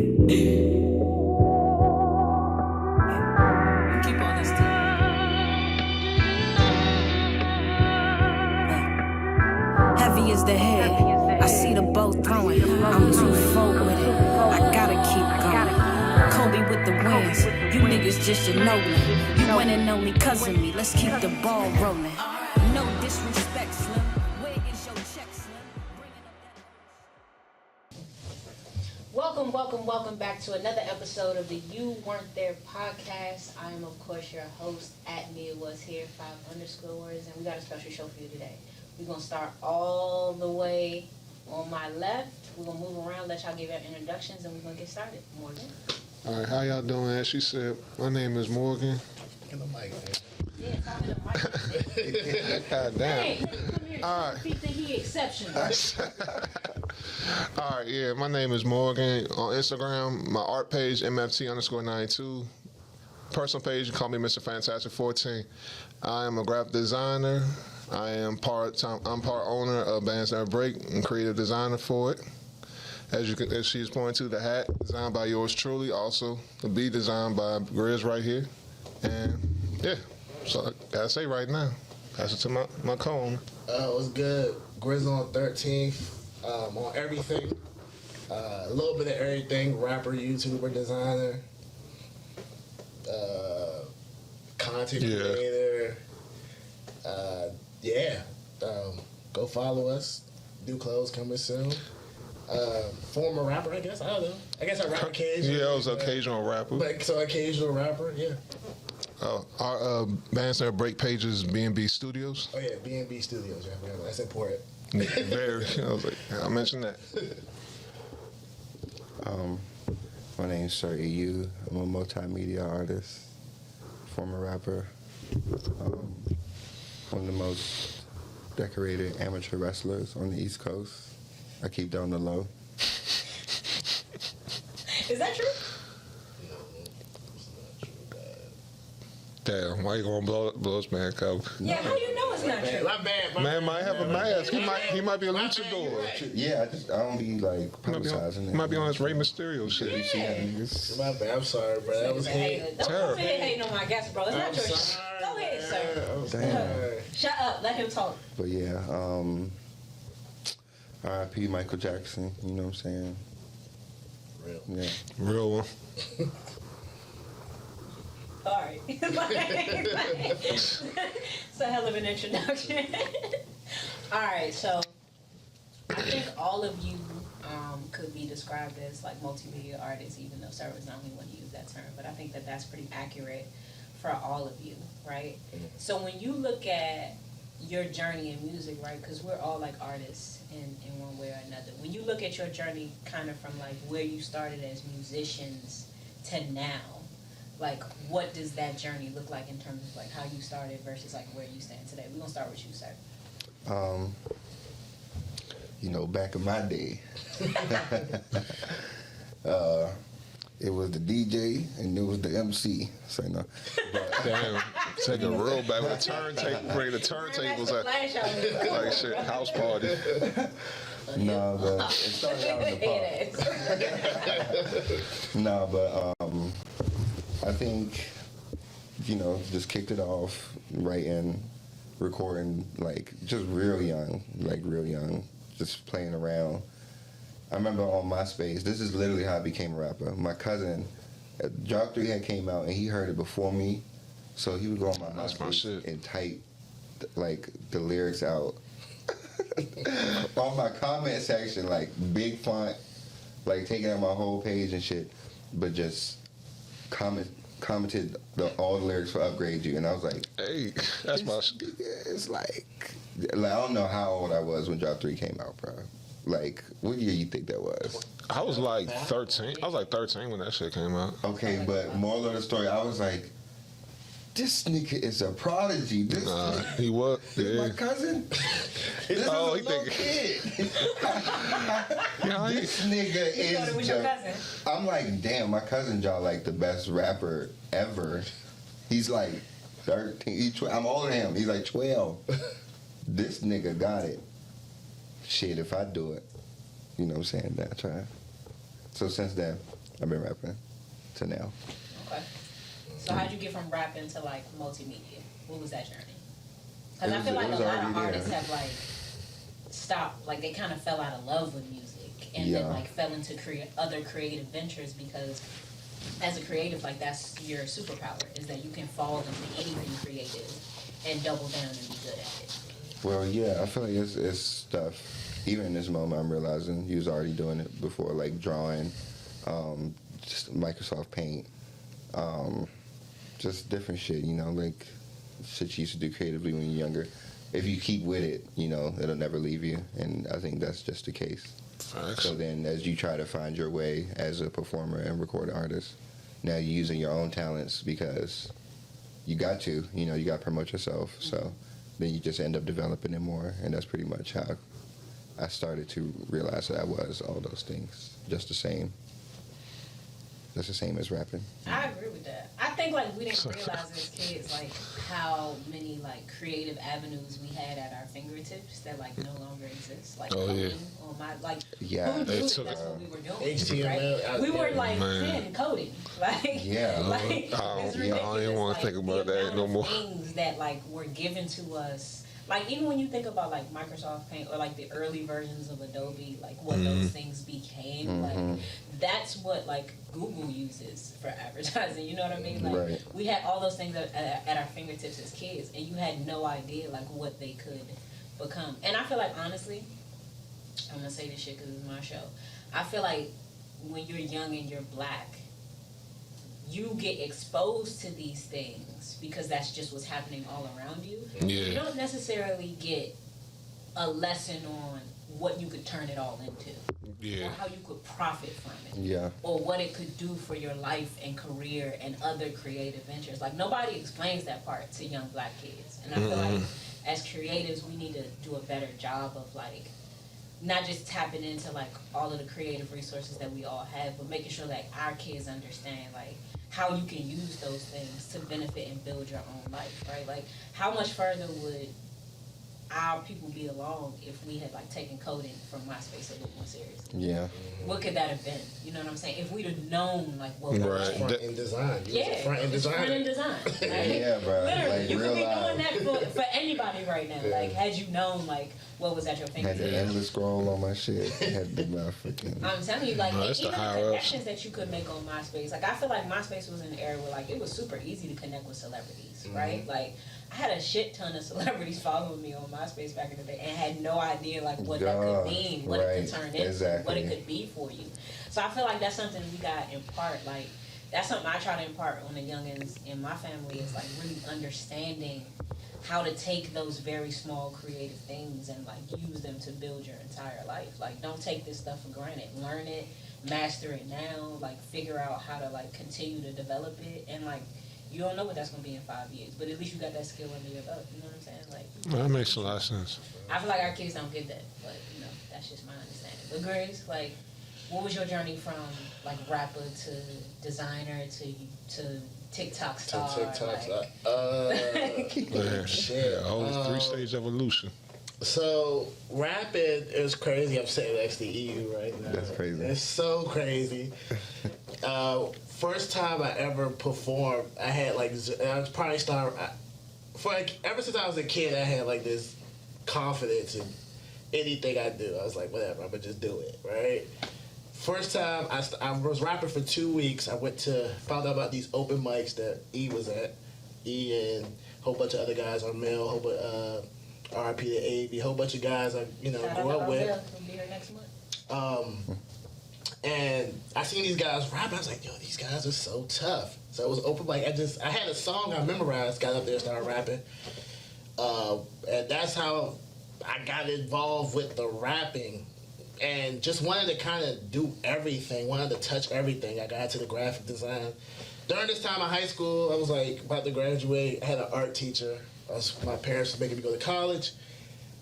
Keep on this time. Heavy is the head. I see the boat throwing. I'm too full with it. I gotta keep going. Kobe with the wins. You niggas just Ginobili. You win and only cousin me. Let's keep the ball rolling. No disrespect, Slim. Where is your check, Slim? Welcome back to another episode of the You Weren't There podcast. I am, of course, your host at Nia Was Here, 5_words, and we got a special show for you today. We're going to start all the way on my left. We're going to move around, let y'all give your introductions, and we're going to get started. Morgan. All right, how y'all doing? As she said, my name is Morgan. In the mic, man. Yeah, talking to Mike. God damn. Hey, come here. All right. He think he exceptional. All right, yeah, my name is Morgan. On Instagram, my art page, MFT_92. Personal page, you call me Mr. Fantastic 14. I am a graphic designer. I'm part owner of Bandstand Break and creative designer for it. As she's pointing to, the hat designed by yours truly, also the B designed by Grizz right here. And yeah, so I gotta say right now, pass it to my co-owner. What's good? Grizz on 13th, on everything. A little bit of everything, rapper, YouTuber, designer, content creator. Go follow us. New clothes coming soon. Former rapper, I guess. I don't know. I guess I rap occasionally. Yeah, I was an occasional rapper. So occasional rapper, yeah. Our Bandstand Break page is BNB Studios. Oh yeah, BNB Studios. Yeah, that's important. Very. I was like, I'll mention that. My name's Sir EU. I'm a multimedia artist, former rapper, one of the most decorated amateur wrestlers on the East Coast. I keep that on the low. Is that true? No, it's not true, Damn, why you gonna blow this man cover? Yeah, how do you know it's not true? My bad. Man might have a mask. He might be a luchador. Right. Yeah, I don't be like publicizing it. He might be on his Rey Mysterio shit. You see how niggas- My bad. I'm sorry, bro. That was hate. Don't Terrible. come in here hating on my guest, bro. It's not I'm your shit. sorry, Go ahead, sir. I'm Damn. sorry. Shut up. Let him talk. But yeah, R.I.P. Michael Jackson. You know what I'm saying? Real. Yeah. Real one. All right. It's a hell of an introduction. All right, so I think all of you could be described as like multimedia artists, even though Sarah was not only one to use that term. But I think that that's pretty accurate for all of you, right? So when you look at your journey in music, right, because we're all like artists in one way or another. When you look at your journey kind of from like where you started as musicians to now, like what does that journey look like in terms of like how you started versus like where you stand today? We're going to start with you, sir. Back in my day, it was the DJ and it was the MC. So no, Damn. Take a real back with a turntable. Bring the turntables out. Like shit, house party. no, but it started out in the park. No, but I think just kicked it off writing, recording like just real young, just playing around. I remember on MySpace, this is literally how I became a rapper. My cousin, Drop 3 had came out and he heard it before me, so he would go on my MySpace and type like the lyrics out on my comment section, like big font, like taking out my whole page and shit, but just commented all the lyrics for Upgrade You, and I was like, Hey, that's my shit. it's like I don't know how old I was when Drop 3 came out, bro. Like, what year you think that was? I was like 13. I was like 13 when that shit came out. Okay, but moral of the story, I was like, this nigga is a prodigy. He was. This Yeah. my cousin? This is a little kid. This nigga You thought it was your cousin. I'm like, damn, my cousin y'all like the best rapper ever. He's like 13. I'm older than him. He's like 12. This nigga got it. Shit, if I do it, you know what I'm saying? That's right. So since then, I've been rapping to now. Okay. So how'd you get from rapping to like multimedia? What was that journey? Because I feel like a lot of artists have like stopped, like they kind of fell out of love with music and then like fell into other creative ventures because as a creative, like that's your superpower is that you can fall into anything creative and double down and be good at it. Well, yeah, I feel like it's stuff. Even in this moment, I'm realizing you was already doing it before, like drawing, just Microsoft Paint, just different shit, you know, like shit you used to do creatively when you're younger. If you keep with it, you know, it'll never leave you, and I think that's just the case. Facts. So then as you try to find your way as a performer and recording artist, now you're using your own talents because you got to, you know, you got to promote yourself, so then you just end up developing it more, and that's pretty much how I started to realize that I was all those things, just the same. That's the same as rapping. I agree with that. I think like we didn't realize as kids like how many like creative avenues we had at our fingertips that like no longer exist. Like coding on my like that's what we were doing. HTML. Right? We were like 10 coding. Like like I don't even want to think about that no more. Things that like were given to us. Like, even when you think about, like, Microsoft Paint or, like, the early versions of Adobe, like, what those things became, like, that's what, like, Google uses for advertising, you know what I mean? Like, we had all those things at our fingertips as kids, and you had no idea, like, what they could become. And I feel like, honestly, I'm going to say this shit because it's my show. I feel like when you're young and you're black, you get exposed to these things because that's just what's happening all around you. Yeah. You don't necessarily get a lesson on what you could turn it all into. Yeah. Or how you could profit from it. Yeah. Or what it could do for your life and career and other creative ventures. Like, nobody explains that part to young black kids. And I feel like as creatives, we need to do a better job of, like, not just tapping into, like, all of the creative resources that we all have, but making sure that our kids understand, like, how you can use those things to benefit and build your own life, right? Like, how much further would our people be along if we had, like, taken coding from MySpace a little more seriously? Yeah. What could that have been? You know what I'm saying? If we'd have known, like, what was front end design. front end design. Like, yeah, bro. Literally, like, you could be life. doing that for anybody right now. Yeah. Like, had you known, like, what was at your fingertips. Had the endless scroll on my shit. Had the motherfucking. I'm telling you, like, even the connections ups. that you could make on MySpace. Like, I feel like MySpace was an era where, like, it was super easy to connect with celebrities, right? Like, I had a shit ton of celebrities following me on MySpace back in the day and had no idea, like, what that could mean, what it could turn into, what it could be for you. So I feel like that's something we got to impart. Like, that's something I try to impart on the youngins in my family is, like, really understanding how to take those very small creative things and, like, use them to build your entire life. Like, don't take this stuff for granted. Learn it, master it now, like, figure out how to, like, continue to develop it. And, like, you don't know what that's going to be in 5 years, but at least you got that skill under your belt. You know what I'm saying? Like, that makes a lot of sense. I feel like our kids don't get that, but, you know, that's just my understanding. But Grizz, like, what was your journey from, like, rapper to designer to TikTok star? To TikTok star. Shit. Yeah, whole 3-stage evolution. So, rapping is crazy. I'm sitting next to EU right now. That's crazy. It's so crazy. First time I ever performed, I had like, I was probably ever since I was a kid, I had like this confidence in anything I do. I was like, whatever, I'm gonna just do it, right? First time, I was rapping for 2 weeks. I found out about these open mics that E was at. E and a whole bunch of other guys on Mel, whole bunch, RIP to A.B., a whole bunch of guys I, grew up with. We'll be here next month. And I seen these guys rap. I was like, yo, these guys are so tough. So it was open mic. I had a song I memorized, got up there, started rapping. And that's how I got involved with the rapping. And just wanted to kind of do everything, wanted to touch everything. I got into the graphic design. During this time in high school, I was like about to graduate. I had an art teacher. My parents were making me go to college.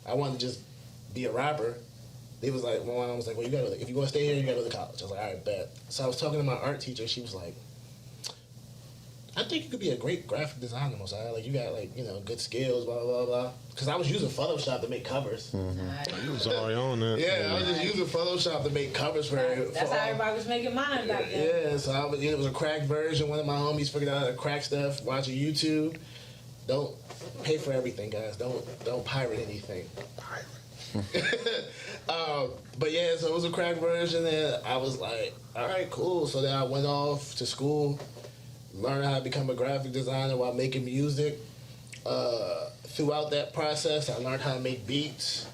I wanted to just be a rapper. They was like, my mom was like, well, if you want to stay here, you gotta go to college. I was like, all right, bet. So I was talking to my art teacher. She was like, I think you could be a great graphic designer, Mosiah. Like, you got, like, you know, good skills, blah, blah, blah. Because I was using Photoshop to make covers. You was already on that. Yeah, I was just using Photoshop to make covers for That's how everybody was making mine back then. Yeah, so it was a cracked version. One of my homies figured out how to crack stuff watching YouTube. Don't pay for everything, guys. Don't pirate anything. But yeah, so it was a cracked version, and I was like, all right, cool. So then I went off to school, learned how to become a graphic designer while making music. Throughout that process, I learned how to make beats.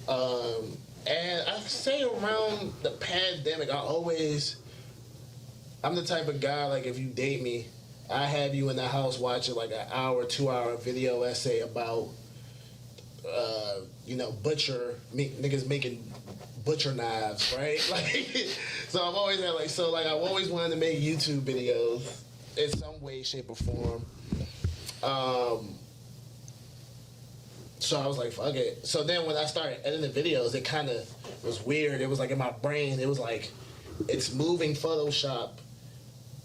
And I say around the pandemic, I'm the type of guy, like, if you date me, I have you in the house watching like an hour, 2-hour video essay about, you know, niggas making butcher knives, right? Like, so I've always had I've always wanted to make YouTube videos in some way, shape, or form. So I was like, fuck it. So then when I started editing videos, it kind of was weird. It was like in my brain, it was like, it's moving Photoshop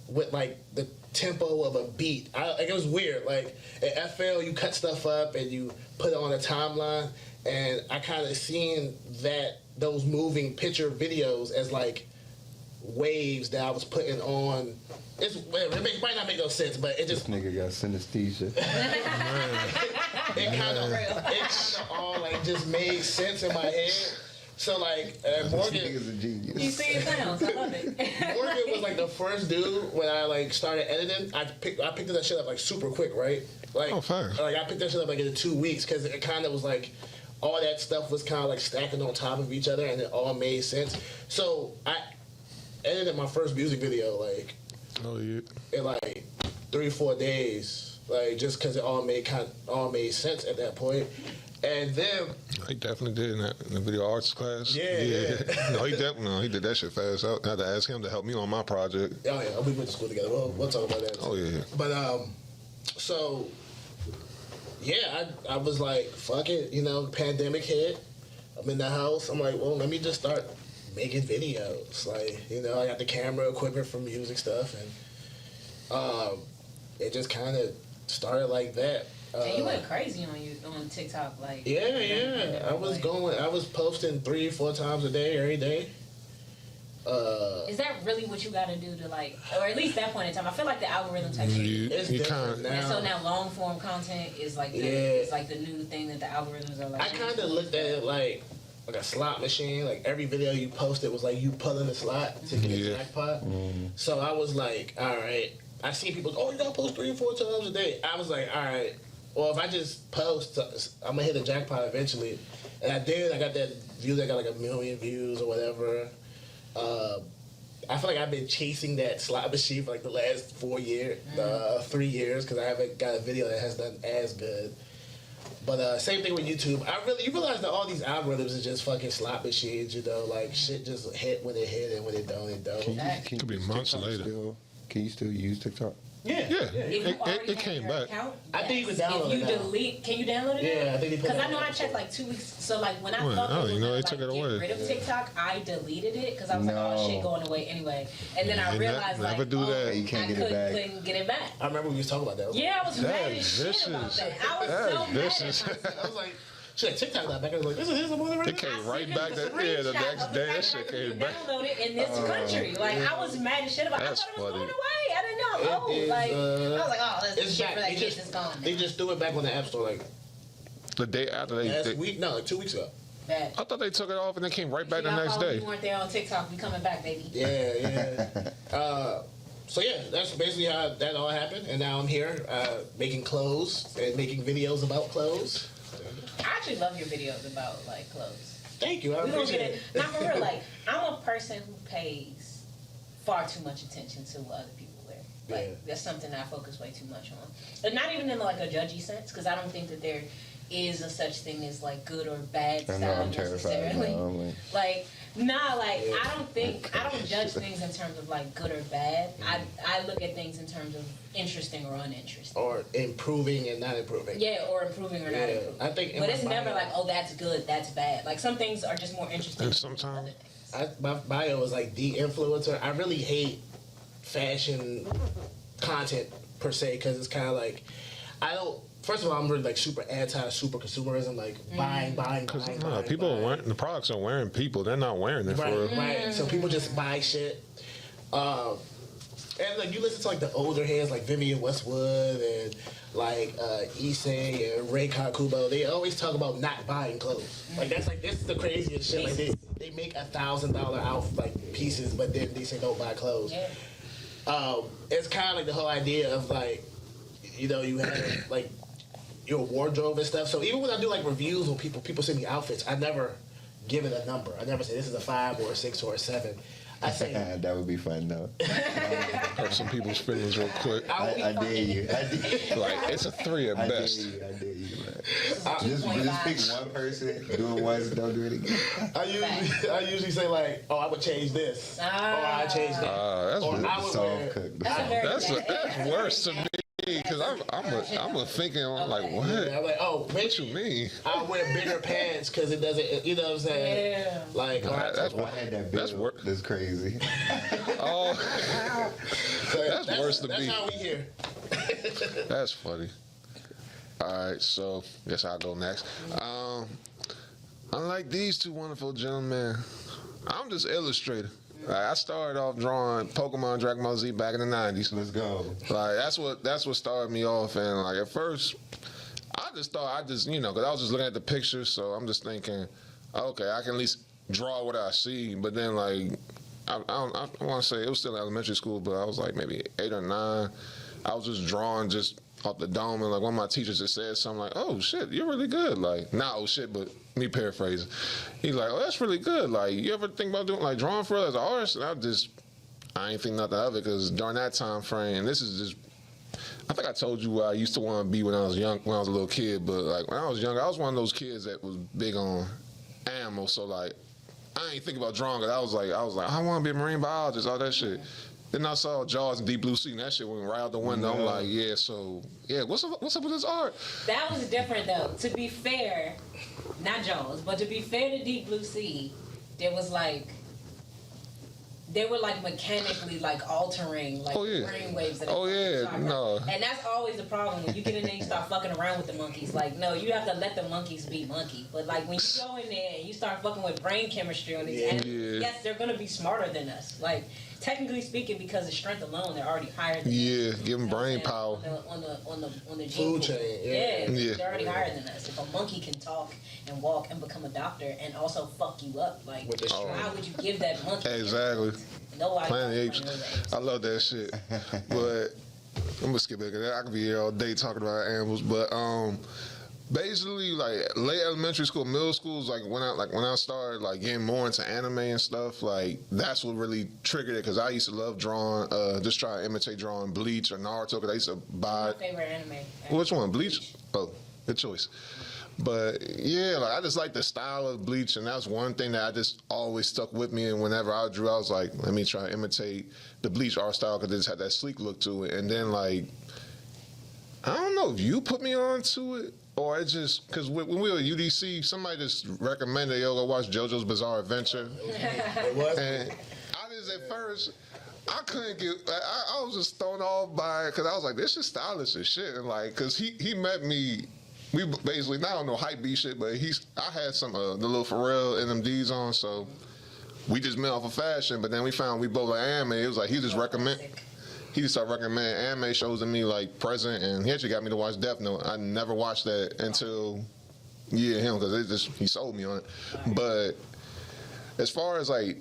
with like the tempo of a beat. Like, it was weird. Like at FL, you cut stuff up and you put it on a timeline, and I kind of seen those moving picture videos as like waves that I was putting on. It might not make no sense, but it just... This nigga got synesthesia. It kind of all like just made sense in my head. So like Morgan is a genius. You see it sounds, I love it. Morgan was like the first dude when I like started editing. I picked that shit up like super quick, right? Like, fair. Like I picked that shit up like in 2 weeks because it kind of was like all that stuff was kind of like stacking on top of each other, and it all made sense. So I edited my first music video like in like 3-4 days, like just because it all made sense at that point. And then he definitely did in the video arts class. Yeah. No, he did that shit fast. I had to ask him to help me on my project. Oh yeah, we went to school together. We'll talk about that. Oh yeah. But so yeah, I was like, fuck it, you know, pandemic hit. I'm in the house. I'm like, well, let me just start making videos. Like, you know, I got the camera equipment for music stuff, and it just kind of started like that. And you went crazy on TikTok, like. Yeah. I was posting 3-4 times a day, every day. Is that really what you got to do to like, or at least that point in time? I feel like the algorithm type shit. It's different now. And so now long form content is like it's like the new thing that the algorithms are like. I kind of looked at it like a slot machine. Like every video you posted was like you pulling the slot to get a jackpot. So I was like, all right. I seen people, oh, you gotta post 3 or 4 times a day. I was like, all right. Well, if I just post, I'm gonna hit a jackpot eventually. And I did. I got that view that got like 1 million views or whatever. I feel like I've been chasing that slot machine for like the last 3 years, because I haven't got a video that has done as good. But same thing with YouTube. You realize that all these algorithms are just fucking slot machines, you know, like shit just hit when it hit, and when it don't, it don't. Could be months later. Can you still use TikTok? Yeah. It came back. Account, I think you can download it. If you delete, can you download it? Yeah, I think they put it. Because I know I checked like 2 weeks. So like when I thought they took it away. Get rid of TikTok, I deleted it because I was like, oh shit, going away anyway. And then I realized never do that. You can't get it back. Couldn't get it back. I remember we was talking about that. Yeah, I was mad as shit about that. I was so mad at myself. I was like, shit, TikTok not back. I was like, this is the one right It came right back. The next day, that shit came back. Download it in this country. Like I was mad as shit about it. I thought it was going away. I didn't know. I was like, oh, this shit for that kid is gone. They just threw it back on the App Store like the day after like 2 weeks ago. Bad. I thought they took it off and then came right back the next day. You weren't there on TikTok. We coming back, baby. Yeah. So yeah, that's basically how that all happened, and now I'm here making clothes and making videos about clothes. I actually love your videos about like clothes. Thank you. I appreciate it. Not for real. Like I'm a person who pays far too much attention to what other people wear. Like that's something I focus way too much on, and not even in like a judgy sense, because I don't think that there is a such thing as like good or bad style necessarily. I don't judge things in terms of like good or bad. I look at things in terms of interesting or uninteresting. Or improving and not improving. Yeah, or improving or not improving. I think but it's never like, oh, that's good, that's bad. Like some things are just more interesting and than sometimes other things. My bio is like the influencer. I really hate fashion content per se, because it's kind of like I don't. First of all, I'm really like super super consumerism, like buying. People buying. are wearing the products are wearing people. They're not wearing it for real. Right. So people just buy shit. And like you listen to like the older heads like Vivian Westwood and like Issei and Ray Kakubo, they always talk about not buying clothes. Like that's like this is the craziest shit. Like they make $1,000 out like pieces, but then they say don't buy clothes. Yeah. It's kind of like the whole idea of like, you know, you have like your wardrobe and stuff. So even when I do like reviews when people send me outfits, I never give it a number. I never say this is a 5 or a 6 or a 7. I say that would be fun though. Hurt some people's feelings real quick. I dare you. Like it's a 3 at best. I dare you, man. Just pick one person, do it once, don't do it again. I usually say like, oh, I would change this, or I change that, that's or good. I would wear. That's worse to me. Because I'm a thinking like what? Yeah, I'm like, oh, what you mean? I wear bigger pants because it doesn't, you know what I'm saying? Yeah. Like, That's crazy. Oh, so that's worse to me. That's how we hear. That's funny. All right, so guess I'll go next. Unlike these two wonderful gentlemen, I'm just illustrator. Like, I started off drawing Pokemon Dragon Ball Z back in the 90s. Let's go. Like that's what started me off. And like at first, I just thought because I was just looking at the pictures, so I'm just thinking, okay, I can at least draw what I see. But then like I want to say it was still elementary school, but I was like maybe 8 or 9. I was just drawing just off the dome, and like one of my teachers just said something like, "Oh shit, you're really good." Like not oh shit, but me paraphrasing. He's like, "Oh, that's really good. Like you ever think about doing like drawing for us as an artist?" And I ain't think nothing of it because during that time frame, this is just. I think I told you what I used to want to be when I was young, when I was a little kid. But like when I was younger, I was one of those kids that was big on animals. So like, I ain't think about drawing. Cause I was like, I want to be a marine biologist, all that shit. Then I saw Jaws and Deep Blue Sea, and that shit went right out the window. I'm like, what's up with this art? That was different though. To be fair, not Jaws, but to be fair to Deep Blue Sea, they were like mechanically like altering like brain waves. That no. And that's always the problem when you get in there and you start fucking around with the monkeys. Like, no, you have to let the monkeys be monkey. But like when you go in there and you start fucking with brain chemistry on these animals, yes, they're gonna be smarter than us. Like technically speaking, because of strength alone, they're already higher than us. Yeah, give them brain power. On the food chain. They're already higher than us. If a monkey can talk and walk and become a doctor and also fuck you up, like why would you give that monkey? Exactly. Nobody. Planet Apes. I love that shit. But I'm gonna skip it. I could be here all day talking about animals. But basically, like late elementary school, middle school is like when I started like getting more into anime and stuff. Like that's what really triggered it because I used to love drawing. Just try to imitate drawing Bleach or Naruto because I used to buy. My favorite anime. Which one? Bleach? Oh, good choice. But yeah, like I just like the style of Bleach, and that's one thing that I just always stuck with me. And whenever I drew, I was like, let me try to imitate the Bleach art style because it just had that sleek look to it. And then like, I don't know if you put me on to it or it just because when we were at UDC, somebody just recommended go watch JoJo's Bizarre Adventure. It was. And I just at first. I couldn't get. I was just thrown off by it because I was like, "This is stylish as shit." And like, cause he met me. We basically not on no hype beat shit, but I had some the little Pharrell NMDs on, so we just met off of fashion. But then we found we both like anime. It was like he just started recommending anime shows to me like Present, and he actually got me to watch Death Note. I never watched that until him because he sold me on it. But as far as like.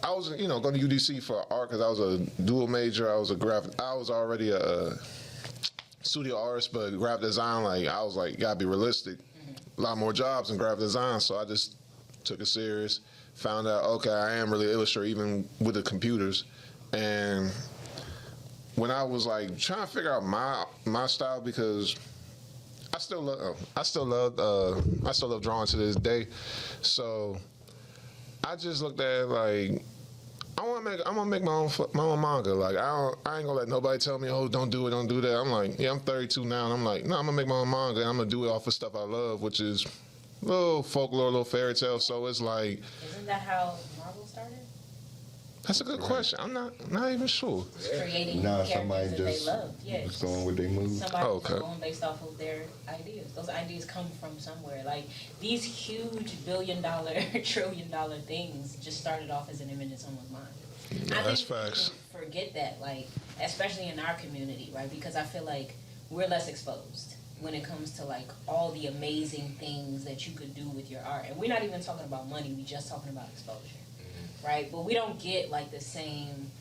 I was, going to UDC for art because I was a dual major. I was already a studio artist, but graphic design, like, I was like, gotta be realistic. A lot more jobs in graphic design, so I just took it serious. Found out, okay, I am really illustrator even with the computers. And when I was like trying to figure out my style because I still love drawing to this day. So I just looked at it like I'm gonna make my own manga. Like I ain't gonna let nobody tell me, oh, don't do it, don't do that. I'm like, yeah, I'm 32 now, and I'm like, no, I'm gonna make my own manga, and I'm gonna do it off of stuff I love, which is little folklore, little fairy tale. So it's like, isn't that how Marvel started? That's a good question. I'm not even sure. Creating Nah, characters somebody that just they love. Yeah. was going with their moves. Somebody Oh, okay. going based off of their ideas. Those ideas come from somewhere. Like these huge billion-dollar, trillion-dollar things just started off as an image in someone's mind. Yeah, I that's think facts. people forget that, like especially in our community, right? Because I feel like we're less exposed when it comes to like all the amazing things that you could do with your art. And we're not even talking about money. We're just talking about exposure. Right, but we don't get like the same,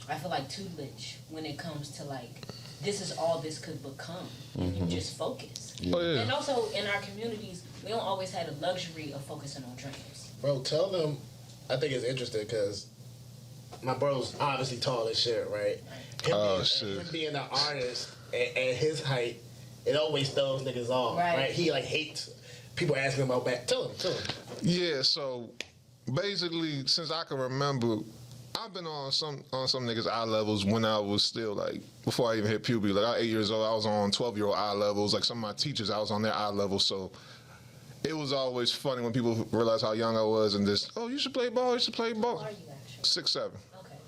I feel like, tutelage when it comes to like, this is all this could become, and you just focus. Oh, yeah. And also in our communities, we don't always have the luxury of focusing on dreams. Bro, tell them. I think it's interesting because my bro's obviously tall as shit, right? Him being an artist at his height, it always throws niggas off, right? He like hates people asking him about back. Tell him. Yeah, so basically, since I can remember, I've been on some niggas' eye levels when I was still like before I even hit puberty. Like I was 8 years old, I was on 12-year-old eye levels. Like some of my teachers, I was on their eye level. So it was always funny when people realized how young I was and just, oh, you should play ball. You should play ball. How are you actually? 6'7". Okay.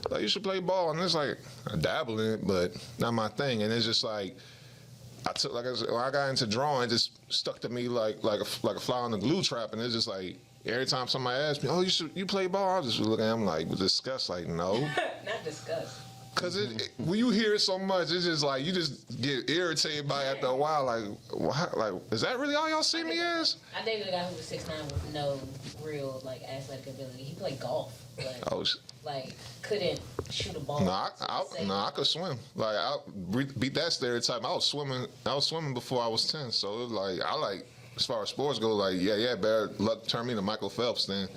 Like you should play ball, and it's like I dabble in it, but not my thing. And it's just like I took like when I got into drawing, it just stuck to me like a fly on the glue trap, and it's just like. Every time somebody asks me, "Oh, you play ball?" I just look at them like with disgust, like no. Not disgust. Cause when you hear it so much, it's just like you just get irritated by it after a while. Like is that really all y'all see me as? I dated a guy who was 6'9" with no real like athletic ability. He played golf, but like couldn't shoot a ball. I could swim. Like I beat that stereotype. I was swimming before I was 10. So it was like as far as sports go, like better luck turn me to Michael Phelps than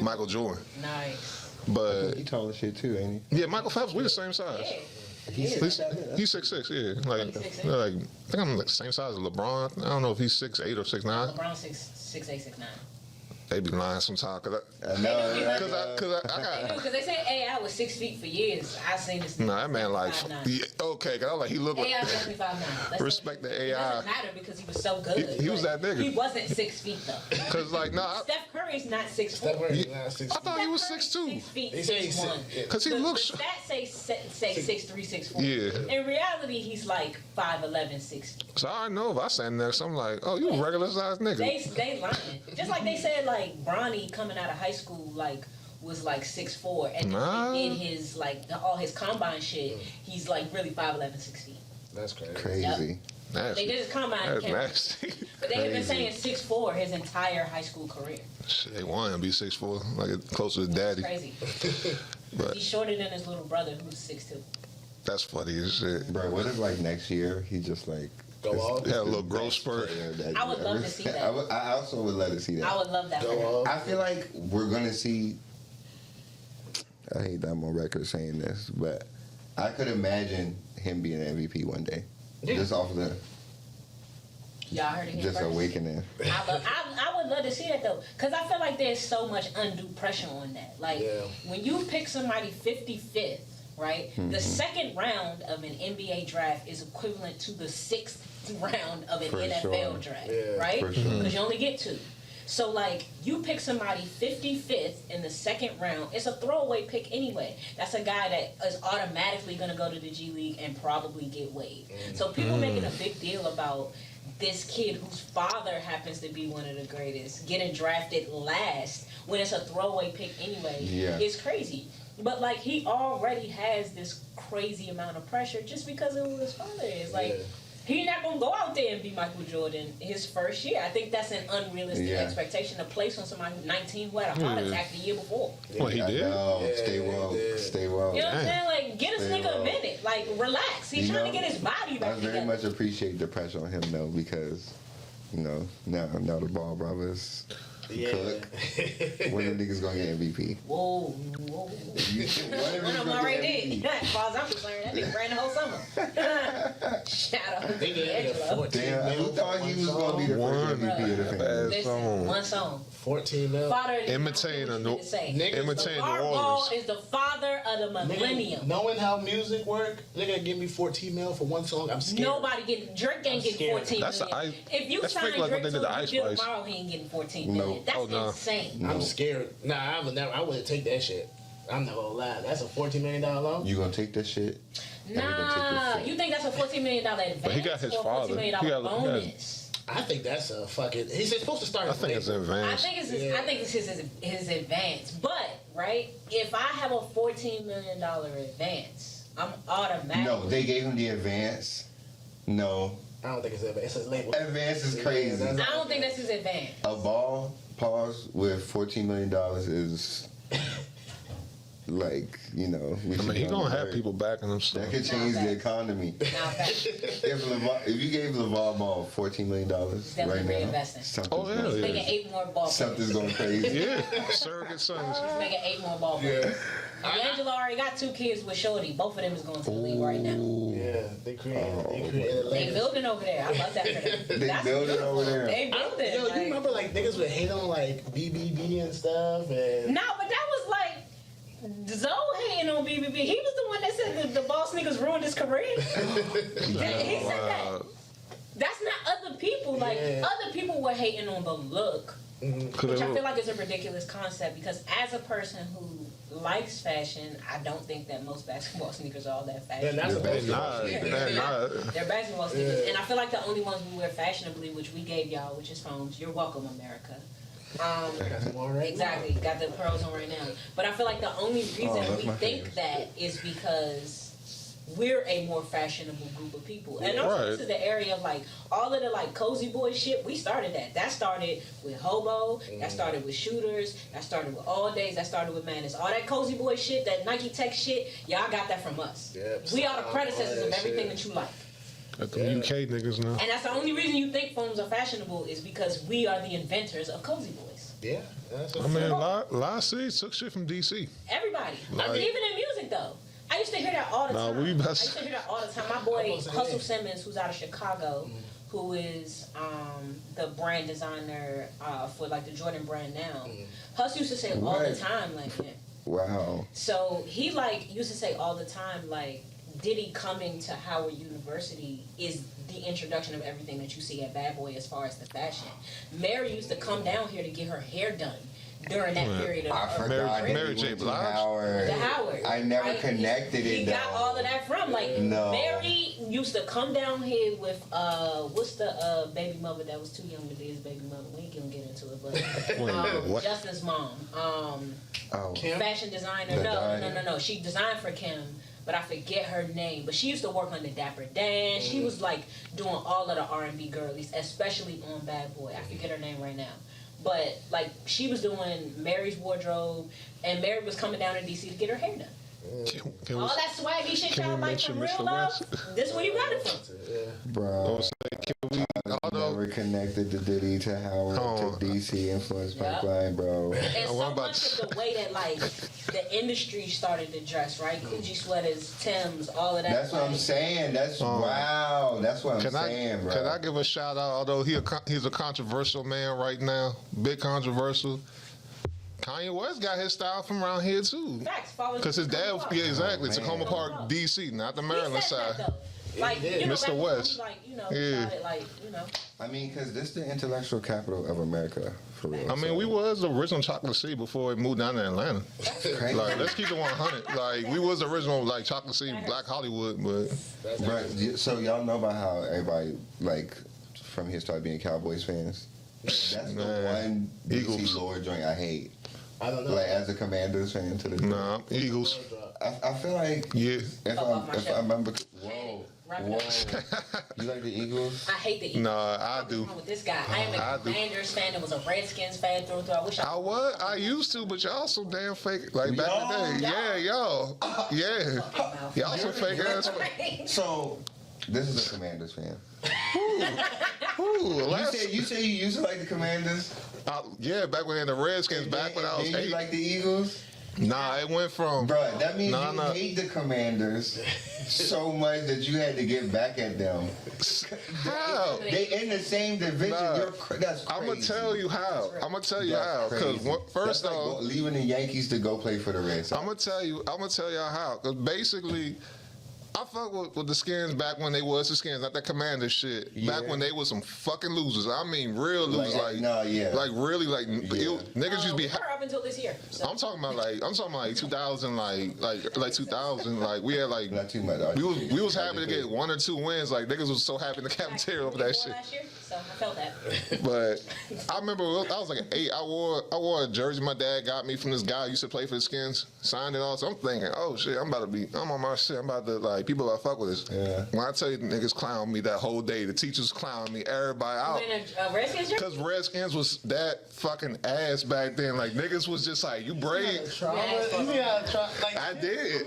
Michael Jordan. Nice. But he tall as shit too, ain't he? Yeah, Michael Phelps, we the same size. Yeah. He's 6'6", yeah. Like I think I'm like the same size as LeBron. I don't know if he's 6'8" or 6'9". LeBron 6'8", 6'9". They be lying sometimes, cause I got. Because they say AI was 6 feet for years. I seen this. Nah, that man like okay. Cause I was like he looked like AI was definitely 5'9". Respect the AI. It doesn't matter because he was so good. He was that nigga. He wasn't 6 feet though. Cause like Steph Curry's not 6'4". Steph Curry's not 6'4". I thought he was 6'2". 6 feet, They say 6'1". Cause he looks. The stats say 6'3", 6'4". Yeah. In reality, he's like 5'11", 6 feet. So I know if I stand next, I'm like, oh, you a regular sized nigga. They lying. Just like they said, like Bronny coming out of high school, like was like 6'4", and in his like all his combine shit, he's like really 5'11", 6 feet. That's crazy. Crazy. Yep. They did his combine camera, but they have been saying 6'4" his entire high school career. Shit, they want him to be 6'4", like closer to daddy. That's crazy. But he's shorter than his little brother, who's 6'2". That's funny as shit. Bro, what if like next year he just like go off? Yeah, a little growth spurt. I would love to see that. I also would love to see that. I would love that for him. I feel like we're gonna see. I hate that I'm on record saying this, but I could imagine him being an MVP one day, just off of the. Y'all heard it here just first. awakening. I would love to see that though, because I feel like there's so much undue pressure on that. Like when you pick somebody 55th, right? Mm-hmm. The second round of an NBA draft is equivalent to the 6th round of an NFL draft, right? Because you only get 2. So like you pick somebody 55th in the second round, it's a throwaway pick anyway. That's a guy that is automatically going to go to the G League and probably get waived. So people making a big deal about this kid whose father happens to be one of the greatest getting drafted last when it's a throwaway pick anyway is crazy. But like he already has this crazy amount of pressure just because of who his father is. Like he's not gonna go out there and be Michael Jordan his first year. I think that's an unrealistic expectation to place on somebody who's 19 who had a heart attack the year before. Well, he did. Stay woke. Stay woke. You know what I'm saying? Like get this nigga a minute. Like relax. He's trying to get his body back together. I very much appreciate the pressure on him though, because now the Ball brothers. Cook. When the niggas gonna get MVP? Whoa. One of them already did. As far as I'm concerned, that nigga ran the whole summer. Shout out to D'Angelo. Damn, who thought he was gonna be the first MVP of the family? Listen, one song. 14 mil. Imitating New Our Orleans. is the father of the millennium. Knowing how music work, they're gonna give me 14 mil for one song. I'm scared. Nobody getting Drake ain't getting 14 million. If you sign Drake to a deal tomorrow, he ain't getting 14 million. That's insane. I'm scared. Nah, I wouldn't take that shit. I'm not gonna lie. That's a $14 million loan. You gonna take that shit? Nah, you think that's a $14 million advance? But he got his or father. $14 million He got- bonus? I think that's a fucking. He's supposed to start. I think it's advanced. I think it's his advance. But right, if I have a $14 million advance, I'm automatically. No, they gave him the advance. No. I don't think it's advance. It's a label. Advance is crazy. I don't think that's his advance. A ball pause with $14 million is like, you know. I mean, he gonna have people backing him. So. That could change the economy. If you gave LeVar Ball $14 million right now, He's making 8 more ball players. Something's going crazy. Yeah, surrogate sons. He's making 8 more ball players. D'Angelo already got 2 kids with Shorty. Both of them is going to the league right now. Yeah, they created. They building over there. I love that for them. They building over there. They building. Yo, you remember like niggas would hate on like BBB and stuff and. No, but that was like. Zoe hating on BBB. He was the one that said the ball sneakers ruined his career. He said that. That's not other people. Like, other people were hating on the look. Which I feel like is a ridiculous concept because as a person who likes fashion, I don't think that most basketball sneakers are all that fashionable. They're not. They're basketball sneakers. And I feel like the only ones we wear fashionably, which we gave y'all, which is phones. You're welcome, America. Exactly, got the pearls on right now. But I feel like the only reason we think that is because we're a more fashionable group of people. And also this is the area of like all of the like cozy boy shit, we started that. That started with Hobo, that started with Shooters, that started with All Days, that started with Madness. All that cozy boy shit, that Nike Tech shit, y'all got that from us. We are the predecessors of everything that you like. Got the UK niggas now. And that's the only reason you think phones are fashionable is because we are the inventors of cozy boys. Yeah. I mean, last season took shit from DC. Everybody. I mean, even in music, though. I used to hear that all the time. I used to hear that all the time. My boy, Hustle Simmons, who's out of Chicago, who is the brand designer for, like, the Jordan brand now. Hustle used to say all the time, like, wow. So he, like, used to say all the time, like, Diddy coming to Howard University is the introduction of everything that you see at Bad Boy as far as the fashion. Mary used to come down here to get her hair done during that period of Mary J. Blige. Howard. I never connected it. He got all of that from Mary used to come down here with what's the baby mother that was too young to be his baby mother. We ain't gonna get into it, but Justin's mom, fashion designer. No. She designed for Kim. But I forget her name. But she used to work under Dapper Dan. She was like doing all of the R&B girlies, especially on Bad Boy. I forget her name right now. But like she was doing Mary's wardrobe, and Mary was coming down to DC to get her hair done. All that swaggy shit y'all like from real love. This is where you got it from. Bro, I never connected the Diddy to Howard to DC influence pipeline, bro. And so much of the way that like the industry started to dress, right? Coochie sweaters, Timbs, all of that. That's what I'm saying. That's wow. That's what I'm saying, bro. Can I give a shout out? Although he's a controversial man right now, big controversial. Kanye West got his style from around here too. Facts, because his dad, exactly, Tacoma Park, DC, not the Maryland side. Like, you know, Mr. West. Like, you know, started, like, you know. I mean, because this is the intellectual capital of America, for real. I mean, we was the original Chocolate City before it moved down to Atlanta. Crazy. Like, let's keep it 100. Like, we was the original, like, Chocolate City, Black Hollywood, but... Right, so y'all know about how everybody, like, from here started being Cowboys fans? That's the one DC Lord joint I hate. I don't know. Like, as a Commanders fan to the... Nah, Eagles. I feel like... Yeah. If I remember... Whoa. You like the Eagles? I hate the Eagles. Nah, I do. What's wrong with this guy? I am a Commanders fan and was a Redskins fan through and through. I used to, but y'all so damn fake. Like back in the day. Yeah, y'all. Yeah. Y'all so fake ass. So, this is a Commanders fan. You say you used to like the Commanders? Yeah, back when the Redskins, back when I was 8. You like the Eagles? Nah, it went from... Bruh, that means you hate the Commanders so much that you had to get back at them. How? They in the same division. That's crazy. I'm going to tell you how. Because first off... Like leaving the Yankees to go play for the Red Sox. I'm going to tell y'all how. Because basically... I fuck with the Skins back when they was the Skins, not that Commander shit. Yeah. Back when they was some fucking losers. I mean, real losers. Like really, like niggas used to be. Up until this year. So. I'm talking about like 2000, like 2000. Like we had like not too much. We was happy to get 1 or 2 wins. Like niggas was so happy in the cafeteria over that shit. Last year, so I felt that. But I remember I was like 8. I wore a jersey my dad got me from this guy who used to play for the Skins. Signed it all. So I'm thinking, oh shit, I'm on my shit. I'm about to like people that fuck with us. Yeah. When I tell you niggas clown me that whole day, the teachers clown me, everybody out. Redskins jersey? Because Redskins was that fucking ass back then. Like niggas was just like, you brave. I did.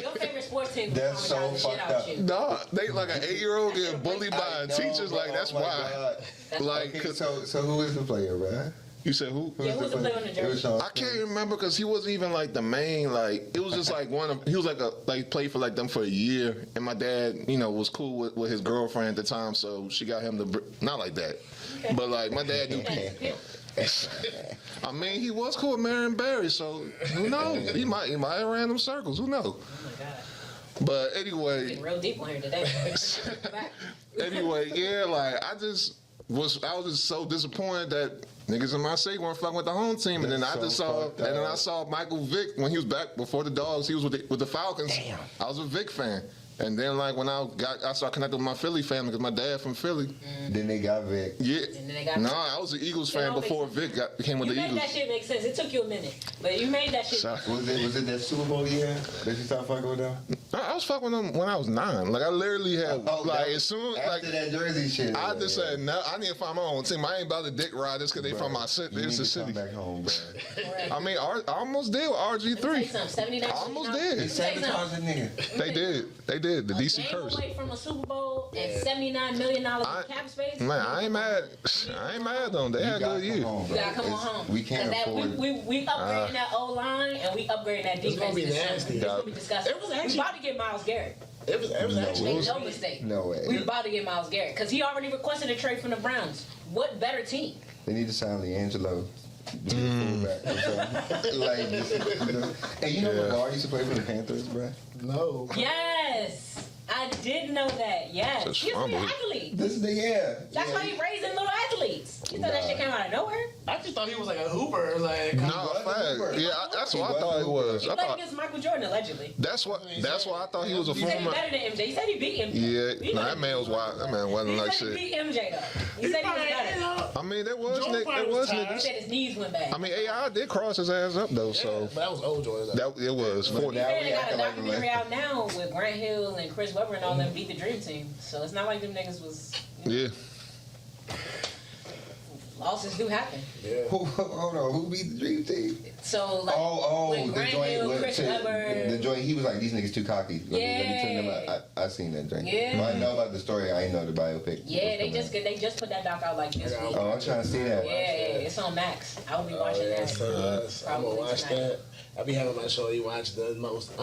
Your favorite sports team. That's so fucked up. No, they like an 8-year-old getting bullied by teachers. Like that's why. Like, okay, so who is the player, man? You said who? Yeah, who was the player on the jersey? I can't remember because he wasn't even like the main. Like it was just like he was like played for like them for a year, and my dad, was cool with his girlfriend at the time, so she got him to not like that, but like my dad knew people. I mean, he was cool with Marion Barry, so who knows? He might have ran them circles. Who knows? Oh my god. But anyway, getting real deep on here today. Anyway, yeah, like I was just so disappointed that niggas in my city weren't fucking with the home team, and then I saw Michael Vick when he was back before the Dogs. He was with the Falcons. Damn. I was a Vick fan. And then, like, when I started connecting with my Philly family, because my dad from Philly. Then they got Vic. Yeah. And then they got I was an Eagles fan before Vic became with the Eagles. You made that shit make sense. It took you a minute, but you made that shit. Was it that Super Bowl year that you started fucking with them? I was fucking with them when I was 9. Like, I literally had, as soon as, after that Jersey shit. I just said, no, I need to find my own team. I ain't about to dick ride this because they from my city. It's a city. Come back home, bro. I mean, I almost did with RG3. 79. I almost did. He sabotaged the nigga. They did. The DC curse. curse. Away from a Super Bowl and $79 million cap space. Man, I ain't mad. I ain't mad though. They had a good year. You gotta come on home. We can't afford. We upgrading that O line and we upgrading that defense. It's gonna be nasty. It's gonna be disgusting. We about to get Myles Garrett. It was actually Make no mistake. No way. We about to get Myles Garrett because he already requested a trade from the Browns. What better team? They need to sign LiAngelo. Hey, you know McGuire used to play for the Panthers, bro? No. Yes. I did know that. Yes. He's an athlete. That's why he raising little athletes. You thought that shit came out of nowhere? I just thought he was like a hooper. Like fact. Yeah, that's what I thought he was. He played against Michael Jordan allegedly. That's why I thought he was a He said former. he better than MJ. He said he beat MJ. Yeah, that man was wild. That man wasn't like shit. He said he beat MJ though. He said he was better. I mean, there was He niggas. said his knees went back. I mean, AI did cross his ass up though, so. But that was old Jordan. It was. They got a documentary out now with Grant Hill and Chris Webber and all them beat the Dream Team. So it's not like them niggas was. Yeah. Losses do happen. Yeah. Hold on, who beat the Dream Team? So like with Grant Hill, Chris Webber. The joint, he was like, these niggas too cocky. I seen that joint. Yeah. But I know about the story. I ain't know the biopic. Yeah, they just put that doc out like this week. Oh, I'm trying to see that. Yeah, it's on Max. I will be watching that. I'm gonna watch that. I be having my show. You watch the most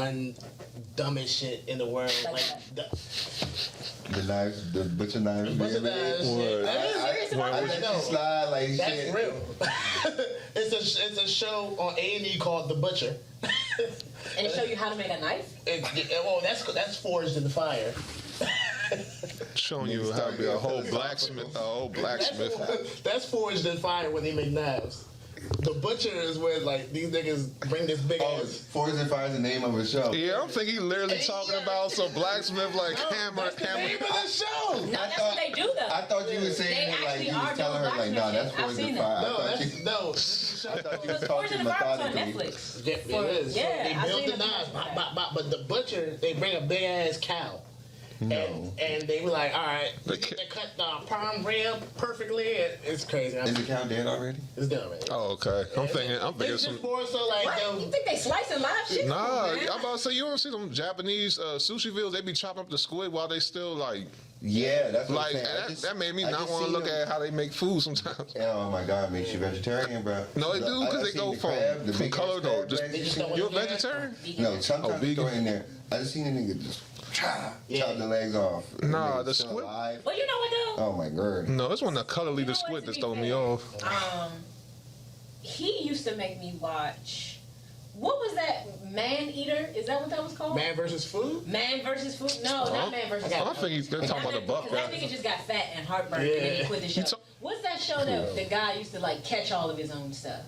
dumbest shit in the world, the knives, the butcher knives. Butcher knives. I let you slide like that's shit. real. It's a show on A&E called The Butcher. And it show you how to make a knife? That's forged in the fire. Showing you how to be a whole blacksmith. That's forged in fire when they make knives. The Butcher is where like these niggas bring this big ass. Forged in Fire is the name of a show. Yeah, I'm thinking he literally talking about some blacksmith like hammer. That's the name of the show. No, that's what they do though. I thought you were saying that like you was telling her like, nah, that's Forged in Fire. No. I thought you was Forged talking in Fire was on methodically. Netflix. Yeah, it is. Yeah, they built the knives, but the Butcher they bring a big ass cow. No. And they were like, all right, they cut the prime rib perfectly. It's crazy. Is the cow dead already? It's done already. Oh, okay. I'm thinking it's some. Just more so like what? You think they slicing live shit? Nah, I'm about to say you don't see them Japanese sushi videos. They be chopping up the squid while they still like. Yeah, that's what like I'm saying. that made me not want to look at how they make food sometimes. Oh my god, it makes you vegetarian, bro. No, they do because they go from color though. You a vegetarian? No, sometimes they throw it in there. I just seen a nigga just chop the legs off. Nah, the squid. Well, you know what though? Oh my god. No, it's one of the color leader squid that's throwing me off. He used to make me watch. What was that Man Eater. Is that what that was called? Man versus Food? Man versus Food? No, not Man versus Food. I think they're talking about the buck. That nigga just got fat and heartburn and then he quit the show. What's that show that the guy used to like catch all of his own stuff?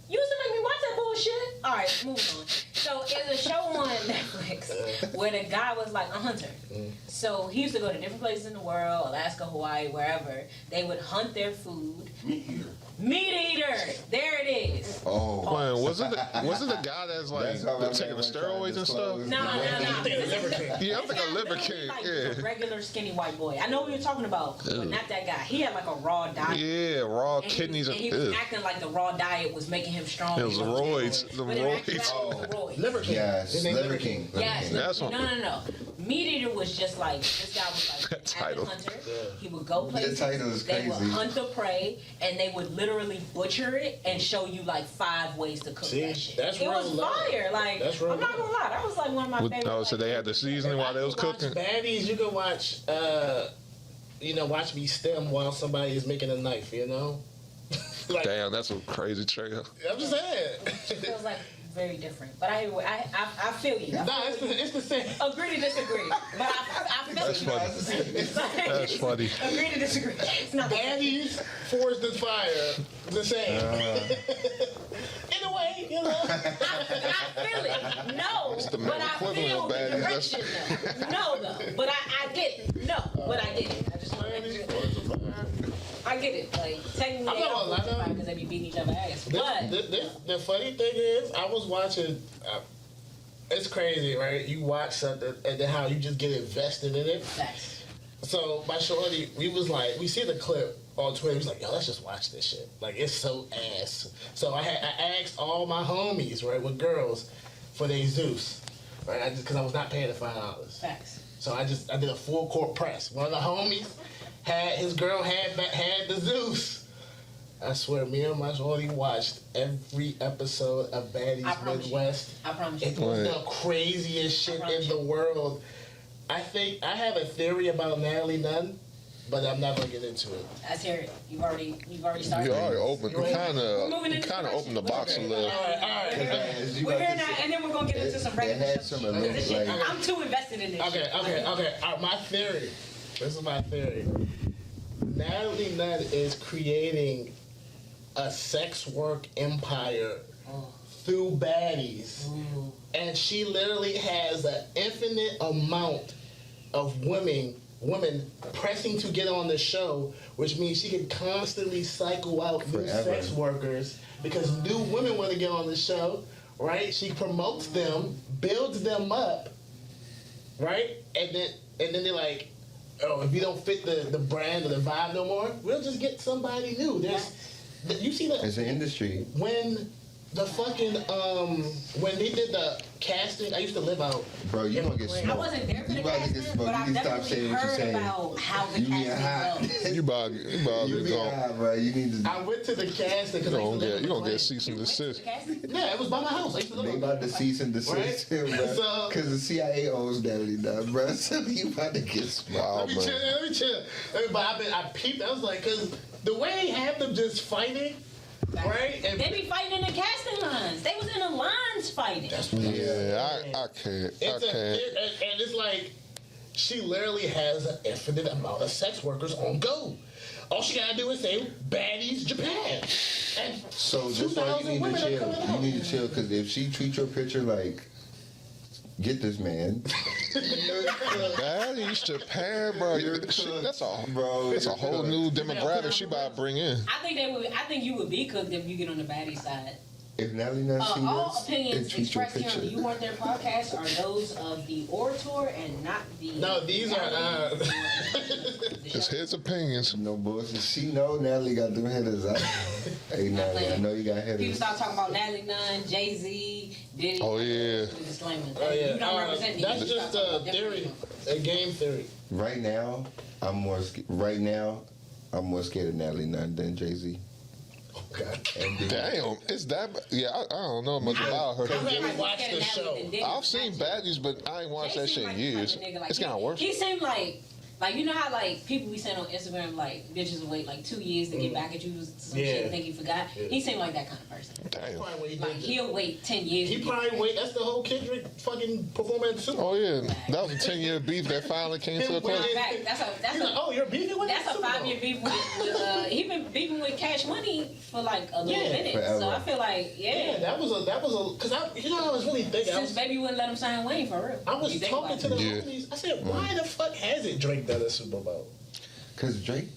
You used to make me watch that bullshit. All right, moving on. So there's a show on Netflix where the guy was like a hunter. So he used to go to different places in the world, Alaska, Hawaii, wherever. They would hunt their food. Meat eater. There it is. Oh. Man, was it the guy that's like taking the steroids and stuff? No. I'm thinking Liver King. Yeah, I'm thinking Liver King. Like Yeah. a regular skinny white boy. I know what you're talking about, but not that guy. He had like a raw diet. Yeah, raw And kidneys. he was acting like the raw diet was making him strong. It was the roids. The But in actuality, it was the roids. Liver King. Yes, His name Liver King. Yes. That's what- No. Meat Eater was just like, this guy was like That title. an hunter. He would go places. The title is They would crazy. hunt the prey, and they would literally butcher it and show you like 5 ways to cook See, that shit. that's it real was love. fire. Like, That's real I'm not gonna lie, that was like one of my favorite. Oh, so they had the seasoning while they was cooking? Baddies, you can watch, watch me stem while somebody is making a knife, you know? Like, Damn, that's a crazy trail. I'm just saying. It feels like very different, but I feel you. Nah, it's the same. Agree to disagree, but I feel That's you. funny. That's funny. Agree to disagree. It's not the same. Baddies, Forged in Fire, the same. In a way, you know. I feel it. No, the but I equivalent feel of the baddies. direction though. No, though. But I get it. No, but I get it. I just want to I get it. Like, technically, I'm they not don't gonna lie, justify because they be beating each other ass. But The funny thing is, I was watching. It's crazy, right? You watch something and then how you just get invested in it. facts. So my shorty, we see the clip on Twitter. He was like, "Yo, let's just watch this shit. Like, it's so ass." So I asked all my homies, right, with girls, for their Zeus, right? Because I was not paying the $5. Facts. So I did a full court press. One of the homies had his girl had the Zeus. I swear, me and my shorty watched every episode of I Baddies promise Midwest. I promise It you. was the craziest shit in the world. I think I have a theory about Natalie Nunn, but I'm not gonna get into it. Let's hear it. You've already started. You already opened. You kind moving in of this opened the box a direction. little. All right. We're here now, and then we're gonna get into some They regular had stuff. some Because this shit, like- I'm too invested in this. Okay. shit. All right, my theory. This is my theory. Natalie Nunn is creating a sex work empire through baddies. And she literally has an infinite amount of women pressing to get on the show, which means she can constantly cycle out new Forever. sex workers because new women want to get on the show, right? She promotes them, builds them up, right? And then they're like, oh, if you don't fit the brand or the vibe no more, we'll just get somebody new. You see that? It's an industry. When the fucking when they did the casting, I used to live out. Bro, you in gonna get McLean. I smoked. wasn't there for You the about to get casting, smoked. but You I've need to stop definitely saying what you're heard saying. about how the You being hot. casting goes. You about You to being go. hot, bro. You need to. I went to the casting because You gonna get cease and desist. Yeah, it was by my house. I used to live They out about there. to cease and desist him, bro. So- Because the CIA owns Natalie Nunn, bro. So you about to get Wow, smoked. Let me chill. But I peeped. I was like, because the way they have them just fighting, right? And They be fighting in the casting lines. They was in the lines fighting. Yeah, I can't. and it's like she literally has an infinite amount of sex workers on go. All she gotta do is say "Baddies Japan," and So that's why 2,000 you need women to are chill. coming You out. need to chill because if she treats your picture like, get this man. Baddies Japan, bro. That's a whole new demographic she about to bring in. I think you would be cooked if you get on the baddie side. If Natalie Nunn seen All this and opinions treats your expressed here picture. on You Want Their podcast are those of the orator and not the. No, these are. It's his opinions. No bullshit. She know Natalie got them headers out. Hey Natalie, I know you got People headers. start talking about Natalie Nunn, Jay-Z, Diddy. Oh, yeah. Disclaimer. Oh yeah, You don't represent me. that's You just start a talking about theory, different a game theory. Right now, I'm more scared of Natalie Nunn than Jay-Z. God. Damn, is that? Yeah, I don't know much about her. I haven't people. watched the show. I've seen Baddies, but I ain't watched that shit in years. It's gotten worse. He seemed like Like, you know how, like, people be saying on Instagram, like, bitches will wait, like, 2 years to get back at you with some shit and think you forgot? Yeah. He seemed like that kind of person. Damn. Like, he'll wait 10 years. He probably wait. That's the whole Kendrick fucking performance at the Super Bowl. Oh yeah, that was a 10-year beef that finally came to a close. In fact, that's He's like, oh, you're beefing with that's a Super Bowl. 5-year beef with he been beefing with Cash Money for like a little minute. forever. So I feel like that was a because I was really thinking. Since Baby wouldn't let him sign Wayne for real. I was talking to the Yeah. homies. I said, why the fuck hasn't Drake done a Super Bowl? Cause Drake.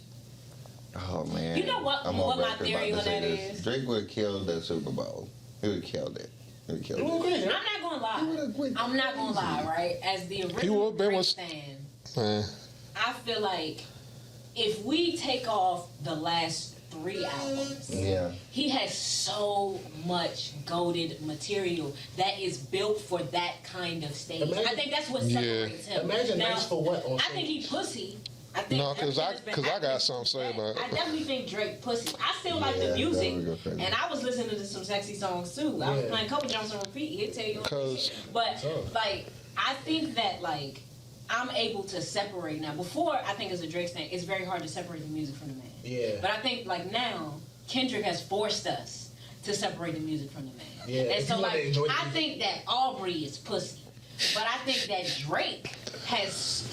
Oh man. You know what? I'm What on my record theory about to on say that this. is? Drake would have killed the Super Bowl. He would have killed it. He would have killed You it. agree, I'm right? not gonna He would've lie. went I'm not gonna crazy. lie, right? As the He original would've been Drake was- fan, Man, I feel like if we take off the last 3 albums, Yeah. he has so much goated material that is built for that kind of stage. Imagine- I think that's what separates him. Imagine Now, Nice for What on I think he pussy. I think No, 'cause I- everything that's been 'cause I got happening something to say since about that, it. I definitely think Drake pussy. I still like Yeah, the music, that would go crazy. and I was listening to some sexy songs too. I was Yeah. playing a couple Jones on repeat. He'll tell you. because But So. like, I think that like I'm able to separate now. Before, I think as a Drake fan, it's very hard to separate the music from the man. Yeah. But I think like now, Kendrick has forced us to separate the music from the man. Yeah, And if so you wanna like, enjoy the I music. think that Aubrey is pussy, but I think that Drake has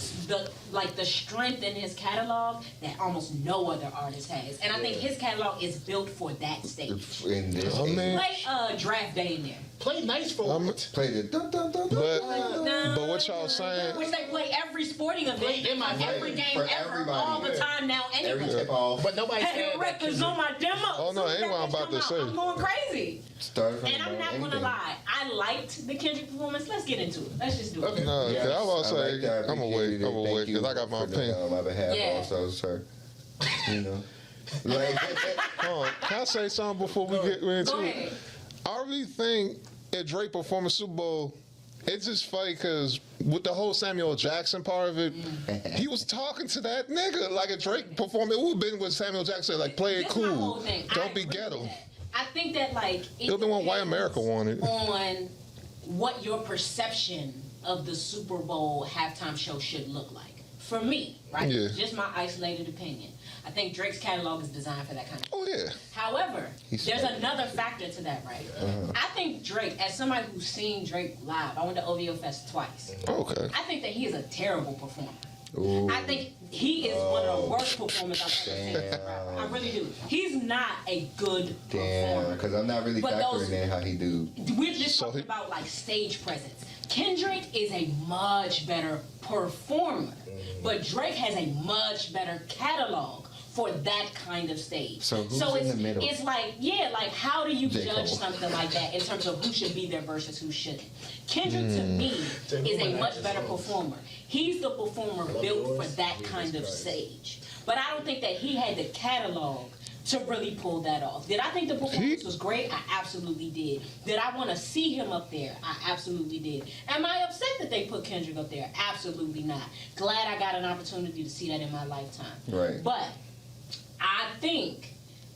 the strength in his catalog that almost no other artist has, and I think his catalog is built for that stage. In this. I mean, Play Draft Day in there. Play Nice for I'm- What? Play the dun dun dun dun. but what y'all saying? Which they play every sporting event, Play in my every game game for ever, everybody. all the time now. Every Anyway, tip off. But nobody hey, said that records on my demo. Oh, no, Soon as ain't what that I'm about come to out, say. I'm going crazy. Started from And I'm not gonna anything. lie, I liked the Kendrick performance. Let's get into it. Let's just do it. Okay. No, Yes, I was I about like to that. say, I I'm gonna appreciate wait, it. I'm gonna Thank wait, you because I got my for doing opinion. that on my behalf Yeah. also, sir. You know. Like, Hold on, can I say something before we get into Go it? ahead. I really think if Drake performed a Super Bowl, it's just funny because with the whole Samuel Jackson part of it, he was talking to that nigga. Like if Drake performed, it would have been with Samuel Jackson, like play it This my whole cool, thing. I don't be agree with ghetto. that. I think that like It would have been what white America wanted. on what your perception of the Super Bowl halftime show should look like. For me, right? Yeah. Just my isolated opinion. I think Drake's catalog is designed for that kind of. Oh yeah, However, He's there's smart. another factor to that, right? I think Drake, as somebody who's seen Drake live, I went to OVO Fest twice. okay. I think that he is a terrible performer. ooh. I think he is one of the worst performers I've ever seen. Damn. I really do. He's not a good Damn, performer. because I'm not really But factoring those- in how he do. We're just So talking he- about like stage presence. Kendrick is a much better performer, but Drake has a much better catalog for that kind of stage. So who's in it's, the middle? It's like, yeah, like how do you J. judge Cole. something like that in terms of who should be there versus who shouldn't? Kendrick to me J. Cole is a might much have better his own. performer. He's the performer built for yours? that Jesus kind of Christ. stage. But I don't think that he had the catalog to really pull that off. Did I think the performance was great? I absolutely did. Did I want to see him up there? I absolutely did. Am I upset that they put Kendrick up there? Absolutely not. Glad I got an opportunity to see that in my lifetime. Right. But I think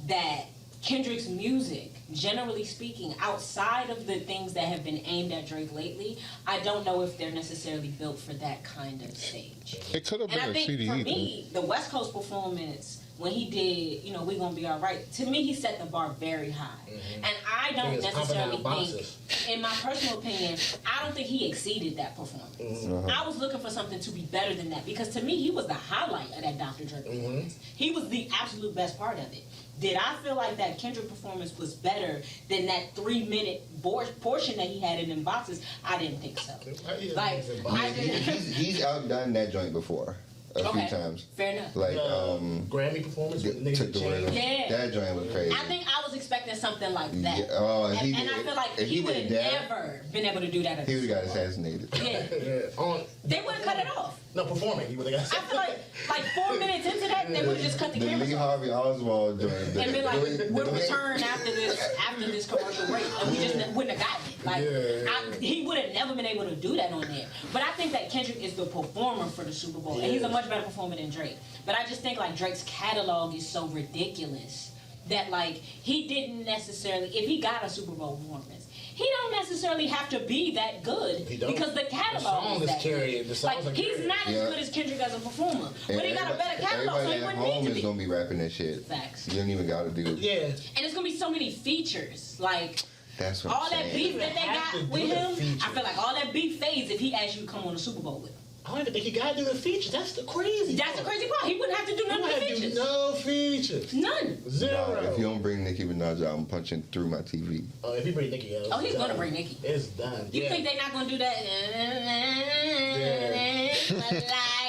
that Kendrick's music, generally speaking, outside of the things that have been aimed at Drake lately, I don't know if they're necessarily built for that kind of stage. It could have And been I a think CDE. for me, the West Coast performance, when he did, you know, We Gonna Be Alright, to me he set the bar very high. And I don't He was pumping out necessarily think, boxes. in my personal opinion, I don't think he exceeded that performance. I was looking for something to be better than that because to me he was the highlight of that Dr. Dre performance. He was the absolute best part of it. Did I feel like that Kendrick performance was better than that 3-minute portion that he had in them boxes? I didn't think so. Like, I didn't. He's outdone that joint before a few times. Fair enough. Like Grammy performance with niggas took the word. change. Yeah. That joint was crazy. I think I was expecting something like that. Yeah, oh, if and, he and I did- feel like if he he would have did that, never been able to do that. At He would have got the Super Bowl. assassinated. Yeah. Yeah, on They would have cut it off. no performing. He would have I got. feel like 4 minutes into that, they would have just cut the The cameras Lee off. Harvey Oswald joint. And been like, we'll return after this commercial break, and we just wouldn't have gotten it. Like, he would have never been able to do that on there. But I think that Kendrick is the performer for the Super Bowl, and he's a much better performer than Drake. But I just think like Drake's catalog is so ridiculous that like he didn't necessarily, if he got a Super Bowl performance, he don't necessarily have to be that good He don't. because the The catalog song is is that carrying. good. The songs Like are he's carrying. not as Yeah. good as Kendrick as a performer, but he got a better catalog, so Everybody he at wouldn't need home to is be. gonna be rapping that shit. Facts. You don't even gotta do. Yeah. And it's gonna be so many features, like. That's what All I'm that saying. beef that they have to got do with the him, features. I feel like all that beef fades if he asks you to come on the Super Bowl with him. I don't even think he gotta do the features. That's the crazy. That's the crazy part. He wouldn't have to do none of the He features. do no features. None. Zero. Nah, if you don't bring Nicki Minaj out, I'm punching through my TV. Oh, if he bring Nicki out. Oh, he's it's gonna done. bring Nicki. It's done. You yeah. think they not gonna do that?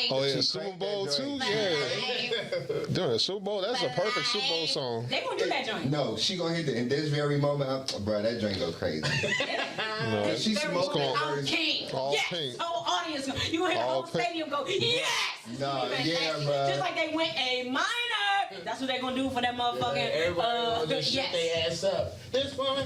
Oh yeah, She Super cranked Bowl that too. joint. Yeah, during the Super Bowl, that's a perfect Super Bowl song. They gonna do that joint. No, she gonna hit it in this very moment. Bro, that drink go crazy. No, She Very smoking moment, I'm first. king. All Yes. pink. Whole audience. You gonna hear the All whole pink. stadium go, yes. It's Nah, gonna be yeah, fantastic. bruh. Just like they went A minor. That's what they gonna do for that motherfucking. Everybody gonna just shut yes. their ass up. This one.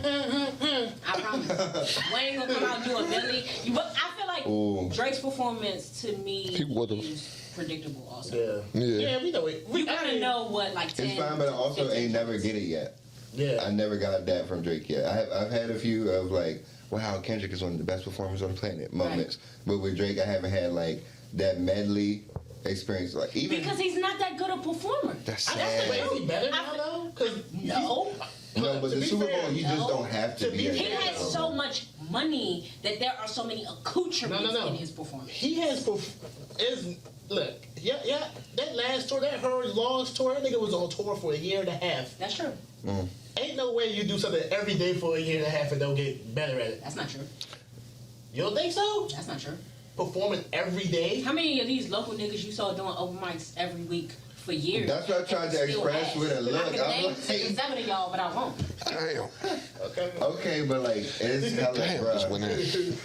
I promise. Wayne gonna come out and do a Billy. But I feel like Ooh. Drake's performance to me He would've. is predictable also. Yeah. Yeah. Yeah, we know it. You gotta know what like 10. It's fine, but I also 15 ain't never get it yet. Yeah. I never got that from Drake yet. I've had a few of like, wow, Kendrick is one of the best performers on the planet moments. But with Drake, I haven't had like that medley experience. Like even Because he's not that good a performer. that's Wait, sad. is he better now though? Cause No. No, but to the be Super fair, Bowl, you just no. don't have to To be. be that He good has performer. so much money that there are so many accoutrements No. in his performance. he has look, yeah, that last tour, that her Lost tour, that nigga was on tour for a year and a half. That's true. Ain't no way you do something every day for a year and a half and don't get better at it. That's not true. You don't think so? That's not true. Performing every day? How many of these local niggas you saw doing open mics every week for years? That's what I tried to and still express ass? with a look. I can I'm name like- 6 or 7 of y'all, but I won't. Damn, Okay. Okay, but like it's hella, damn, just bruh. went in.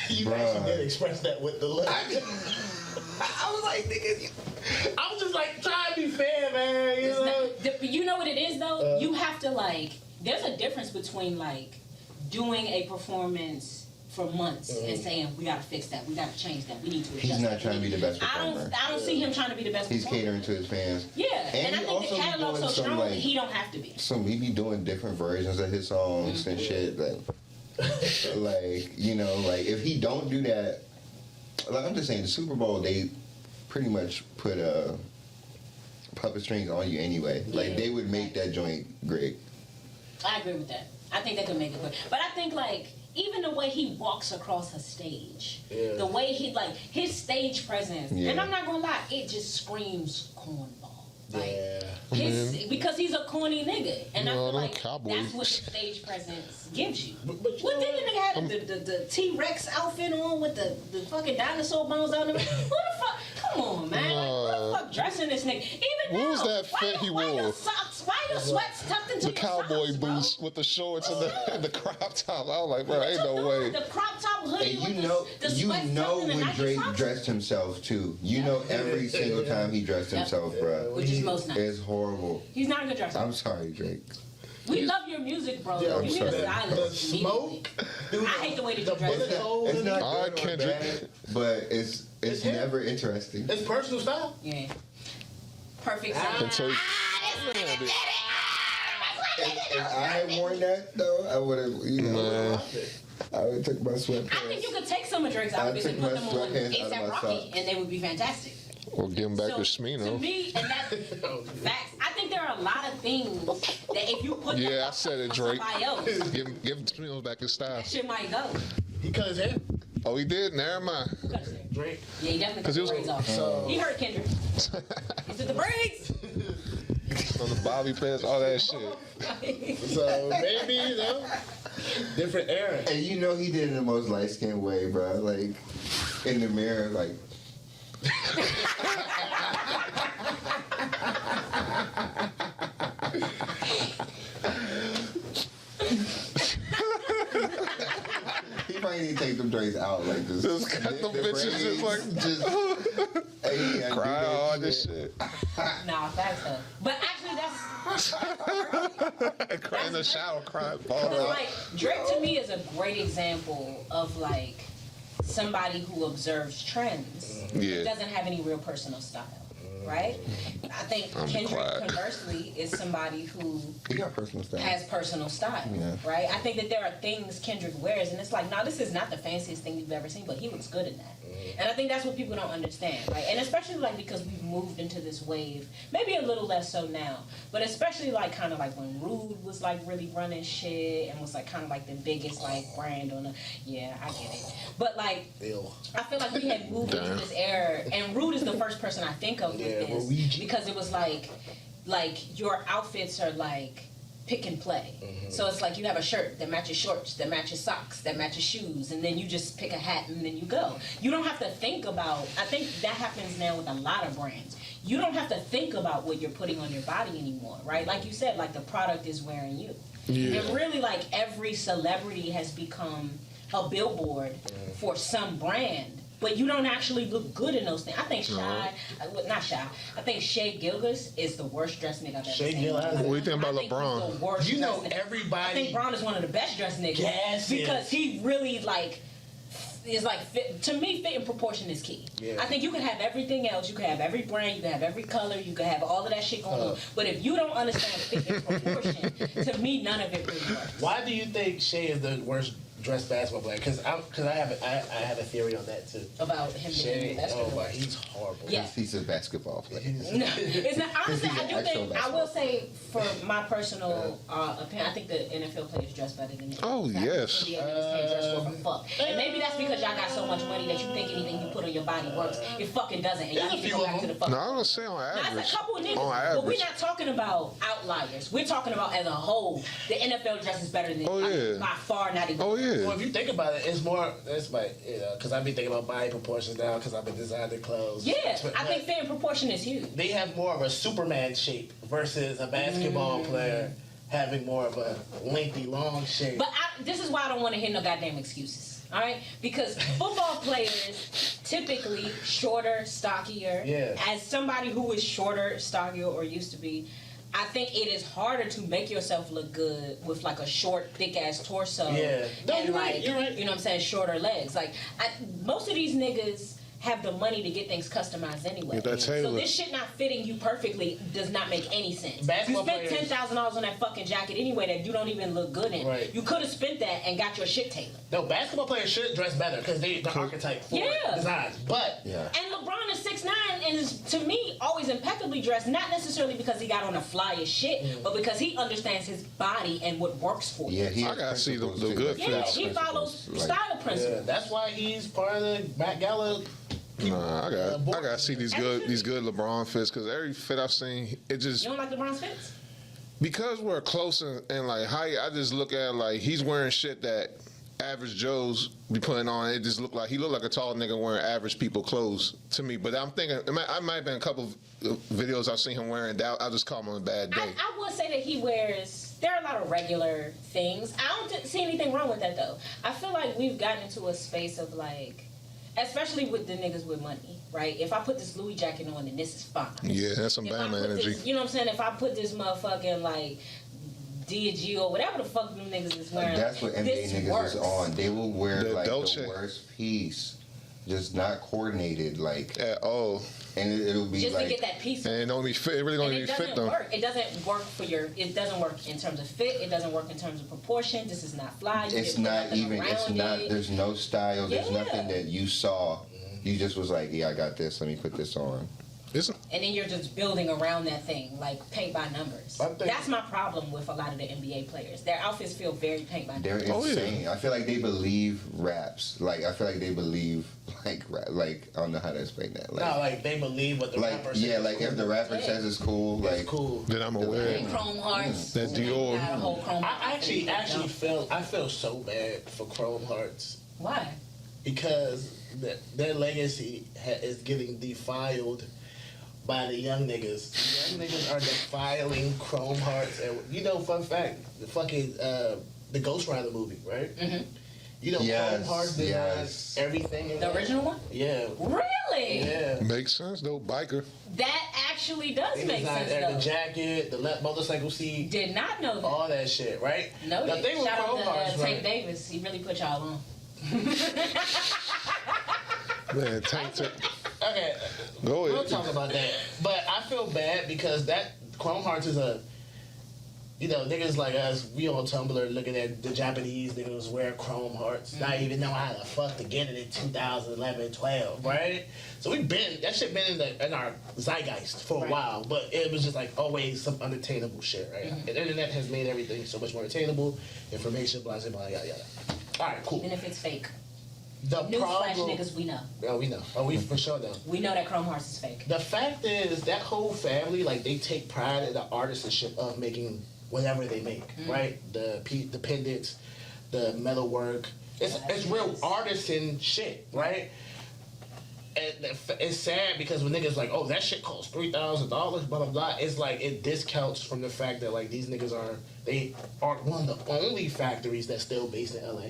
You Bruh. actually did express that with the look. I was like, nigga, I was just like trying to be fair, man. You It's know? not- you know what it is though? You have to like. There's a difference between like doing a performance for months and saying we gotta fix that, we gotta change that, we need to adjust. He's not that. trying to be the best performer. I don't see him trying to be the best. He's performer. catering to his fans. Yeah, And and I he think the also be catalog's so doing some, strong like- he don't have to be. So he be doing different versions of his songs and shit. Like you know, like if he don't do that, like I'm just saying, the Super Bowl they pretty much put puppet strings on you anyway. Like Yeah. they would make that joint great. I agree with that. I think they could make it good. But I think like even the way he walks across a stage, Yeah. the way he like his stage presence, Yeah. and I'm not gonna lie, it just screams cornball. Like Yeah. because he's a corny nigga, and I No, feel them like Cowboys. that's what the stage presence gives you. But you What know did the nigga have the T-Rex outfit on with the fucking dinosaur bones out of it? Who the fuck? Come on, man. Like, who the fuck dressing this nigga? Even What now, was that why fit your- he why your wore? socks? Why your sweats tucked into The your cowboy socks, bro? boots with the shorts and the crop top. I was like, bro, ain't no way. The crop top hoodie And with the you sweats know tucked in the when Nike Drake socks? dressed himself too. You know every single time he dressed himself, bruh. Which is most nice. It's horrible. He's not a good dresser. I'm sorry, Drake. We love your music, bro. Yeah, Give me I'm the sorry. silence. The smoke, immediately. dude, I hate the way that you the dress. bullet hole. It's not I good or Kendrick. bad, but it's him. never interesting. It's personal style. Yeah. Perfect Ah. sound. Until If I had worn that though, I would have, you know, Man. I would have took my sweatpants. I think you could take some of Drake's I outfits and took put my them on sweatpants out of ASAP my Rocky, socks. and they would be fantastic. or give him back to To Smino. me, and that's facts. I think there are a lot of things that if you put Yeah, I said it, Drake. somebody else, Give Smino back his style. that shit might go. He cut his hair. Oh, he did? Never mind. Cut his hair. Drake. Yeah, he definitely cut 'Cause he the was- braids off. So- He hurt Kendrick. He said the braids. On the bobby pins, all that shit. So maybe, you know, different era. And you know he did it in the most light skinned way, bro. Like in the mirror, like he might need to take them joints out, like just. Just cut them bitches just like- just. Hey, I do Cry that all this shit. Nah, facts though. But actually, that's Cry in the shower, crying, Because ball out. like Drake to me is a great example of like somebody who observes trends, Yeah. doesn't have any real personal style. right? I think I'm Kendrick, quiet. conversely, is somebody who He got personal style. has personal style, Yeah. right? I think that there are things Kendrick wears, and it's like, no, this is not the fanciest thing you've ever seen, but he looks good in that. And I think that's what people don't understand, right? And especially like because we've moved into this wave, maybe a little less so now, but especially like kind of like when Rude was like really running shit and was like kind of like the biggest like brand on the, yeah, I get it. But like, Ew. I feel like we had moved into this era, and Rude is the first person I think of with Yeah, this Luigi. because it was like your outfits are like pick and play. So it's like you have a shirt that matches shorts, that matches socks, that matches shoes, and then you just pick a hat and then you go. You don't have to think about, I think that happens now with a lot of brands. You don't have to think about what you're putting on your body anymore, right? Like you said, like the product is wearing you. Yeah. And really like every celebrity has become a billboard for some brand. But you don't actually look good in those things. I think I think Shea Gilgeous is the worst dressed nigga I've ever Shea seen. Gilgeous? What do you think about I think LeBron? he's the worst You know, dressed nigga. everybody. I think Braun is one of the best dressed niggas. Yes, because he really like is like fit, to me, fit and proportion is key. Yeah. I think you can have everything else. You can have every brand. You can have every color. You can have all of that shit going on. But if you don't understand fit and proportion, to me, none of it really works. Why do you think Shea is the worst dressed basketball player? Because I have a theory on that too. About him being Shea, the best. oh my, he's horrible. Yeah. He's a basketball player. No, it's not. Honestly, He's I an do actual think I will say, for my personal opinion, I think the NFL players dress better than the Oh, NBA. yes. NBA niggas can't dress for fuck. And maybe that's because y'all got so much money that you think anything you put on your body works. It fucking doesn't, and y'all There's a need to few go of back to the them. fuck. No, I was say on Now, average. it's a couple of niggas, On but we're average. not talking about outliers. We're talking about as a whole. The NFL dresses better than Oh, yeah. by far, not even. Oh yeah. Well, if you think about it, it's more. It's like, you know, because I've been thinking about body proportions now because I've been designing clothes. Yeah, But I think fit and proportion is huge. they have more of a Superman shape versus a basketball player having more of a lengthy, long shape. But this is why I don't want to hear no goddamn excuses. All right, because football players typically shorter, stockier. Yeah. As somebody who is shorter, stockier, or used to be, I think it is harder to make yourself look good with like a short, thick ass torso. Yeah. No, and you're like, right, you're right. You know what I'm saying? Shorter legs. Like most of these niggas have the money to get things customized anyway. Get that So tailored. this shit not fitting you perfectly does not make any sense. Basketball You spent players- $10,000 on that fucking jacket anyway that you don't even look good in. Right. You could have spent that and got your shit tailored. No, basketball players should dress better because they the archetype for Yeah. designs. But Yeah. And LeBron is 6'9" and is, to me, always impeccably dressed, not necessarily because he got on the flyest shit, but because he understands his body and what works for him. Yeah, he I has gotta see the principles, good too. Yeah, fits. he follows Like, style yeah, principles. that's why he's part of the Met Gala. Nah, I gotta see these good LeBron fits because every fit I've seen, it just You don't like LeBron's fits? because we're close in like height. I just look at like he's wearing shit that average Joes be putting on. It just look like a tall nigga wearing average people clothes to me. But I'm thinking I might have been a couple of videos I've seen him wearing. That I'll just call him on a bad day. I would say that he wears, there are a lot of regular things. I don't see anything wrong with that though. I feel like we've gotten into a space of like, especially with the niggas with money, right? If I put this Louis jacket on, then this is fine. Yeah, that's some If I Bama put energy. this, you know what I'm saying? If I put this motherfucking like DG or whatever the fuck them niggas is wearing, That's what NBA this niggas works. is on. They will wear The like Dolce. the worst piece, just not coordinated, like, At all, and it'll be Just like to get that piece. and it don't be fit. It really don't And even it fit doesn't them. work. It doesn't work for your. It doesn't work in terms of fit. It doesn't work in terms of proportion. This is not fly. You it's didn't put not nothing even. It's around not. it. There's no style. There's Yeah. nothing that you saw. You just was like, yeah, I got this. Let me put this on. Isn't And then you're just building around that thing, like paint by numbers. I think- That's my problem with a lot of the NBA players. Their outfits feel very paint by They're numbers. Oh, yeah. insane. I feel like they believe raps. Like I feel like they believe like I don't know how to explain that. Like, No, like they believe what the like rapper yeah, says. like if the rapper Yeah. says it's cool, like It's cool. that I'm aware? And chrome hearts. That Dior. Got a whole chrome I heart. actually feel so bad for Chrome Hearts Why? because their legacy is getting defiled by the young niggas. The young niggas are defiling Chrome Hearts, and you know, fun fact, the fucking the Ghost Rider movie, right? Mm-hmm. You know, Yes, Chrome Hearts designs yes. everything. In The there. original one? Yeah. Really? Yeah. Makes sense though. Biker. That actually does They make designed sense the though. jacket, the motorcycle seat, Did not know that. all that shit, right? No, The thing with shout Chrome out to Hearts, Tank right? Davis. He really put y'all on. Man, Tank. Okay, Go ahead. we'll talk about that. But I feel bad because that Chrome Hearts is a, you know, niggas like us, we on Tumblr looking at the Japanese niggas wear Chrome Hearts, not even know how the fuck to get it in 2011, 12, right? So that shit been in our zeitgeist for a while, but it was just like always some unattainable shit, right? And the internet has made everything so much more attainable, information, blah, blah, blah, yada, yada. All right, cool. Even if it's fake. The Newsflash, problem, niggas, we know. yeah, we know. Oh, we for sure know. We know that Chrome Hearts is fake. The fact is, that whole family, like, they take pride in the artisanship of making whatever they make, right? The pendants, the metal work. It's real artisan shit, right? And it's sad because when niggas like, oh, that shit costs $3,000, blah, blah, blah. It's like, it discounts from the fact that, like, these niggas they are one of the only factories that's still based in LA.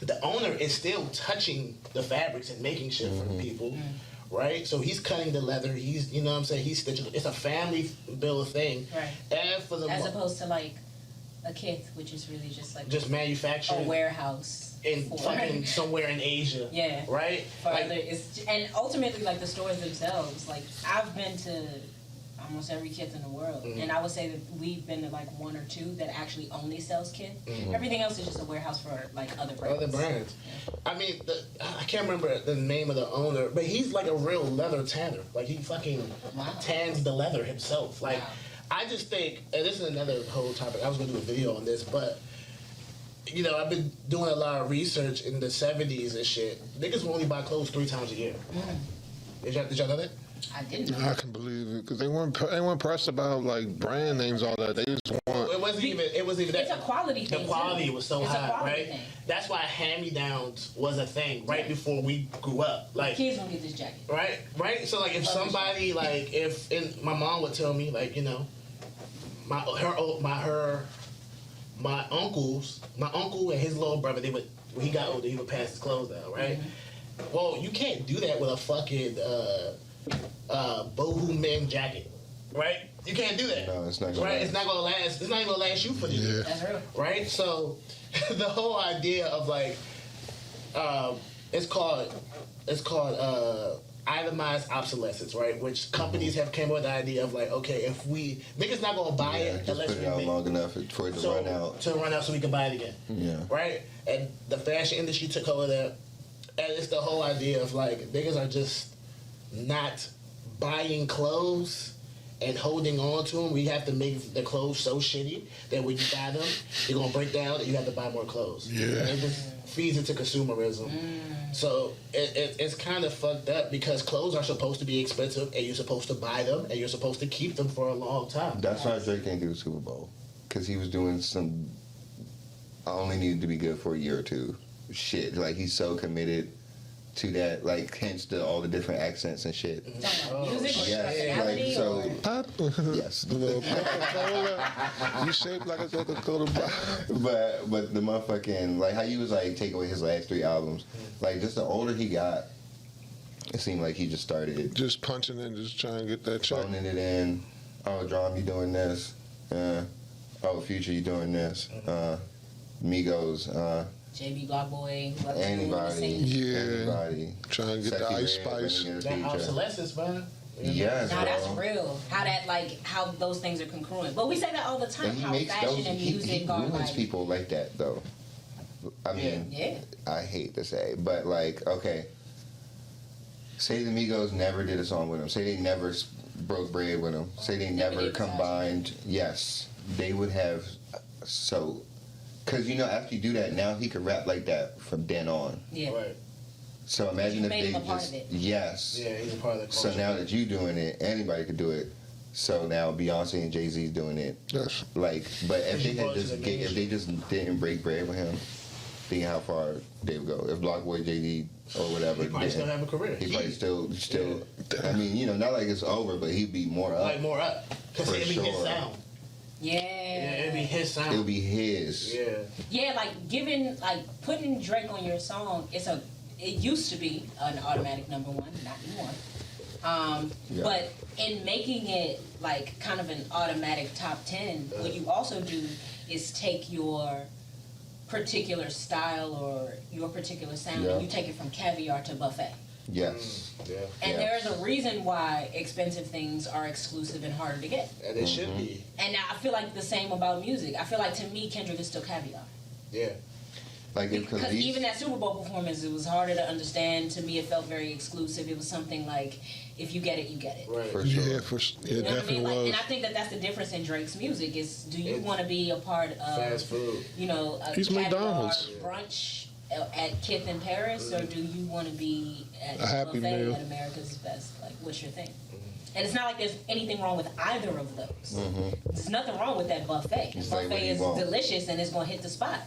The owner is still touching the fabrics and making shit for people, right? So he's cutting the leather. He's, you know what I'm saying? He's stitching. It's a family build thing. Right. And for the as opposed to like a kit, which is really just like just manufactured a warehouse in fucking somewhere in Asia. Yeah. Right. Like, and ultimately, like the stores themselves. Like I've been to almost every kit in the world, and I would say that we've been to like one or two that actually only sells kit. Everything else is just a warehouse for like other brands. Yeah. I mean, I can't remember the name of the owner, but he's like a real leather tanner. Like he fucking tans the leather himself. Like I just think, and this is another whole topic. I was gonna do a video on this, but you know, I've been doing a lot of research in the 70s and shit. Niggas will only buy clothes 3 times a year. Did y'all know that? I didn't. I can believe it because they weren't pressed about like brand names, all that. They just want. It wasn't even that. It's a quality thing. The quality was so high, right? Thing. That's why hand-me-downs was a thing right before we grew up. Like kids don't get this jacket. Right. So like, if somebody like, my mom would tell me like, you know, my uncle and his little brother, when he got older, he would pass his clothes down, right? Well, you can't do that with a fucking boho men jacket, right? You can't do that. No, it's not gonna last. It's not gonna last. It's not even gonna last you for the year. That's real. Right? So the whole idea of like, it's called itemized obsolescence, right? Which companies have came up with the idea of like, okay, if niggas not gonna buy it just unless put it out long enough for it to run out. To run out so we can buy it again. Yeah. Right? And the fashion industry took over that. And it's the whole idea of like, niggas are just not buying clothes and holding on to them. We have to make the clothes so shitty that when you buy them, they're gonna break down and you have to buy more clothes. Yeah. And it just feeds into consumerism. So it's kind of fucked up because clothes are supposed to be expensive and you're supposed to buy them and you're supposed to keep them for a long time. That's why Drake didn't do the Super Bowl, because he was doing some. I only needed to be good for a year or two. Shit, like he's so committed to that, like hence all the different accents and shit. Music, Like so. Yes. Little Coca-Cola. You shaped like a Coca-Cola bottle. But the motherfucking, like how you was like take away his last 3 albums. Like just the older he got, it seemed like he just started Just punching in, just trying to get that check. phoning it in. Oh, Drum, you doing this? Oh, Future, you doing this? Migos. JB Block Boy. Anybody. Yeah. Anybody. Trying to get the Ice Spice. That obsolescence, man. Yes, now bro. that's real. How those things are congruent. But we say that all the time. And How fashion and music he are ruins like people like that, though. I mean, I hate to say, but like, okay. Say the Migos never did a song with him. Say they never broke bread with him. Say they never combined. Yes, they would have. So, because you know, after you do that, now he could rap like that from then on. Yeah. Right. So imagine if made they him a part just of it. yes. Yeah, he's a part of the So culture. now that you doing it, anybody could do it. So now Beyonce and Jay-Z's doing it. Yes. Like, but if they brought had it to just the if they just didn't break bread with him, think how far they would go. If Blockboy, Jay-Z, or whatever, He probably still have a career. he probably still. I mean, you know, not like it's over, but he'd be more up. Like more up. Because For it'd be his sure. sound. Yeah, it'd be his sound. It would be his. Yeah. Yeah, like putting Drake on your song, it used to be an automatic number 1, not anymore. Yeah. But in making it like kind of an automatic top 10, what you also do is take your particular style or your particular sound and you take it from caviar to buffet. Yes. Yeah. And Yeah. there's a reason why expensive things are exclusive and harder to get. And it should be. And I feel like the same about music. I feel like to me, Kendrick is still caviar. Yeah. Like Because even that Super Bowl performance, it was harder to understand. To me, it felt very exclusive. It was something like, if you get it, you get it. Right. Yeah, for sure. yeah, You know what I definitely mean? Like, was. and I think that that's the difference in Drake's music is, do you It's want to be a part of, fast food. you know, a He's caviar McDonald's. brunch at Kith in Paris, or do you want to be at A Happy buffet Meal. at America's Best? Like, what's your thing? And it's not like there's anything wrong with either of those. There's nothing wrong with that buffet. It's The like what buffet you is want. delicious and it's going to hit the spot.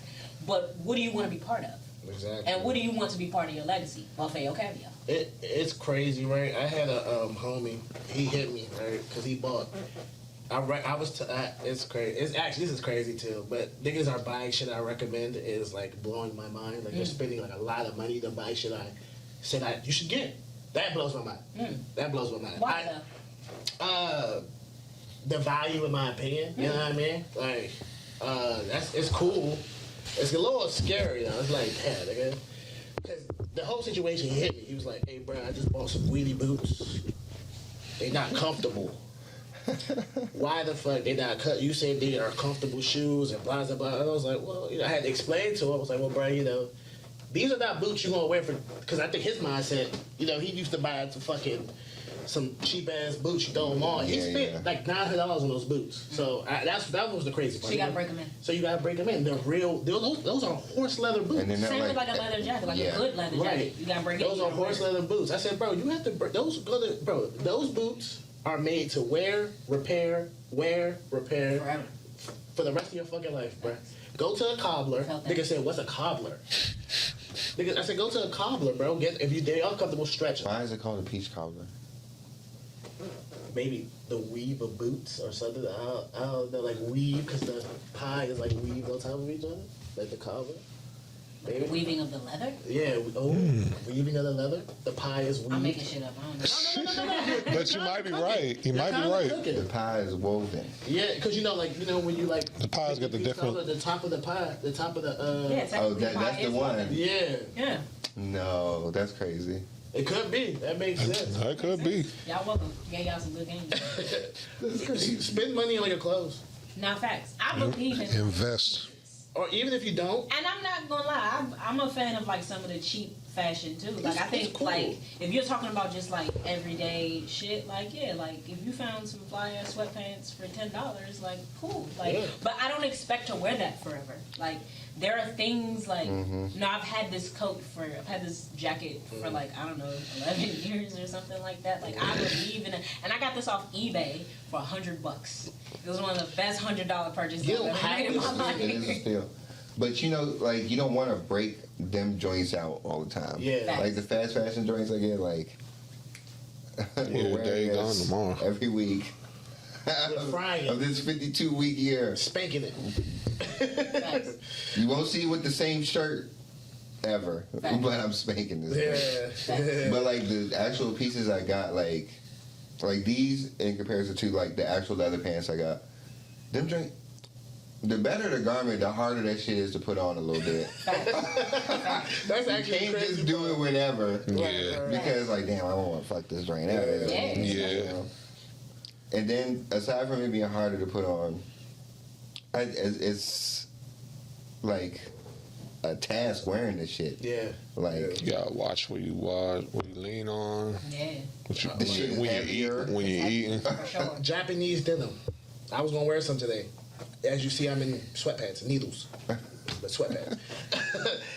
But what do you want to be part of? Exactly. And what do you want to be part of your legacy? Buffet or caviar? It's crazy, right? I had a homie. He hit me, right? Because he bought. It's crazy. It's actually, this is crazy too. But niggas are buying shit I recommend is like blowing my mind. Like they're spending like a lot of money to buy shit I said you should get. That blows my mind. That blows my mind. Why though? The value, in my opinion. You know what I mean? Like, it's cool. It's a little scary though. It's like, damn, nigga. Because the whole situation, he hit me. He was like, hey, bro, I just bought some wheelie boots. They not comfortable. Why the fuck they not cut? You said they are comfortable shoes and blah, blah, blah. And I was like, well, I had to explain to him. I was like, well, bro, these are not boots you're going to wear for... Because I think his mindset, he used to buy some cheap-ass boots, you throw them on. He spent like $900 on those boots. So that was the crazy part. So you got to break them in. So you got to break them in. They're real... Those are horse leather boots. And they're not Same with like a leather jacket, like a good leather jacket. You got to break it in. Those are horse leather boots. I said, bro, you have to... Those boots are made to wear, repair, Forever. for the rest of your fucking life, bro. Go to a cobbler. Nigga said, what's a cobbler? Nigga, I said, go to a cobbler, bro. They uncomfortable stretching. Why is it called a peach cobbler? Maybe the weave of boots or something. I don't know, like weave, because the pie is like weaved on top of each other, like the cobbler. Maybe. Weaving of the leather? Yeah. Weaving of the leather. The pie is weaved. I'm making shit up. I don't know. No. But you might be right. You might be right. The pie is woven. Yeah, because when you like The pie's got the different. the top of the pie, the top of the Yeah, Oh, technically that's the one. yeah. Yeah. No, that's crazy. It could be. That makes sense. That could be. Y'all welcome. Gave y'all some good games. That's crazy. Spend money on your clothes, Now, facts. I believe in Invest. or even if you don't. And I'm not gonna lie, I'm a fan of like some of the cheap fashion too. Like I think it's cool. like if you're talking about just like everyday shit, like yeah, like if you found some fly ass sweatpants for $10, like cool. Like Yeah. but I don't expect to wear that forever. Like there are things like I've had this jacket for like I don't know 11 years or something like that. Like I believe in it, and I got this off eBay for $100. It was one of the best $100 purchases You I've don't ever have made in to my see It is a life. steal. But you don't want to break them joints out all the time. Yeah. Like the fast fashion joints I get, like we're Yeah, wearing they gone this tomorrow. every week. We're frying of it, this 52-week year. spanking it. Facts. You won't see it with the same shirt ever, Facts. but I'm spanking this thing. Yeah. But like the actual pieces I got, like these in comparison to like the actual leather pants I got, them joints. The better the garment, the harder that shit is to put on a little bit. That's You actually can't crazy. just do it whenever. Yeah. Because like, damn, I don't want to fuck this joint out. Yeah. Yeah. And then aside from it being harder to put on, it's like a task wearing this shit. Yeah. Like You gotta watch what you lean on. Yeah, What you, This shit is when you heavier. eat, when you're eating. for sure. Japanese denim. I was gonna wear some today. As you see, I'm in sweatpants, needles, but sweatpants.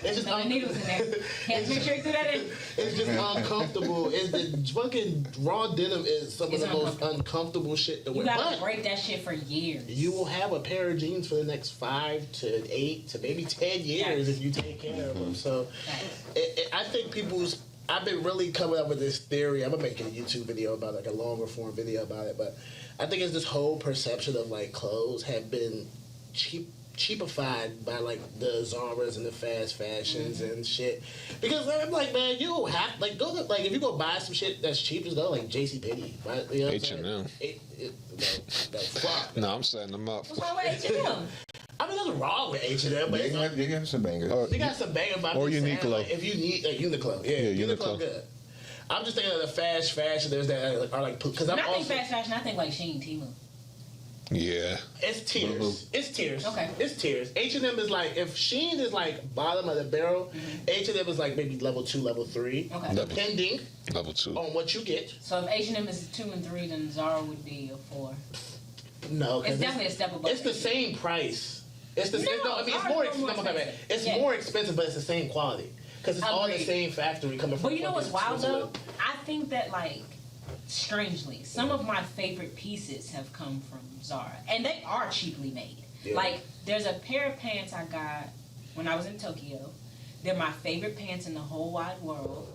It's just No needles in there. Can't make sure you threw that in. It's just uncomfortable. It's the fucking raw denim is some It's of the most uncomfortable shit to You wear. gotta But break that shit for years. you will have a pair of jeans for the next 5 to 8 to maybe 10 years if you take care of them. So I think I've been really coming up with this theory. I'm gonna make a YouTube video about like a longer form video about it, but I think it's this whole perception of like clothes have been cheapified by like the Zaras and the fast fashions and shit. Because I'm like, man, you don't have like go to like if you go buy some shit that's cheap, just go like JCPenney, right? You know what I'm saying? H&M. No, fuck. No, I'm setting them up. What's wrong with H&M? I mean, nothing wrong with H&M, but they it's like, have some bangers. they got some bangers. But I'm Or just saying, Uniqlo. like, if you need Uniqlo, yeah, Yeah, Uniqlo Uniqlo. good. I'm just thinking of the fast fashion. There's that are like because When I think fast fashion, I think like Shein, Temu. Yeah. It's tiers. It's tiers. Okay. It's tiers. H&M is like, if Shein is like bottom of the barrel, H&M is like maybe level 2, level 3. Okay. Depending Level 2. on what you get. So if H&M is 2 and 3, then Zara would be a 4. No. It's definitely a step above. It's the same price. It's the same. No, I mean, it's Zara's more a little expensive. It's Yeah. more expensive, but it's the same quality. Because it's all the Agreed. same factory coming from But you know what's wild though? Switzerland. I think that like, strangely, some of my favorite pieces have come from Zara, and they are cheaply made. Yeah. Like, there's a pair of pants I got when I was in Tokyo. They're my favorite pants in the whole wide world.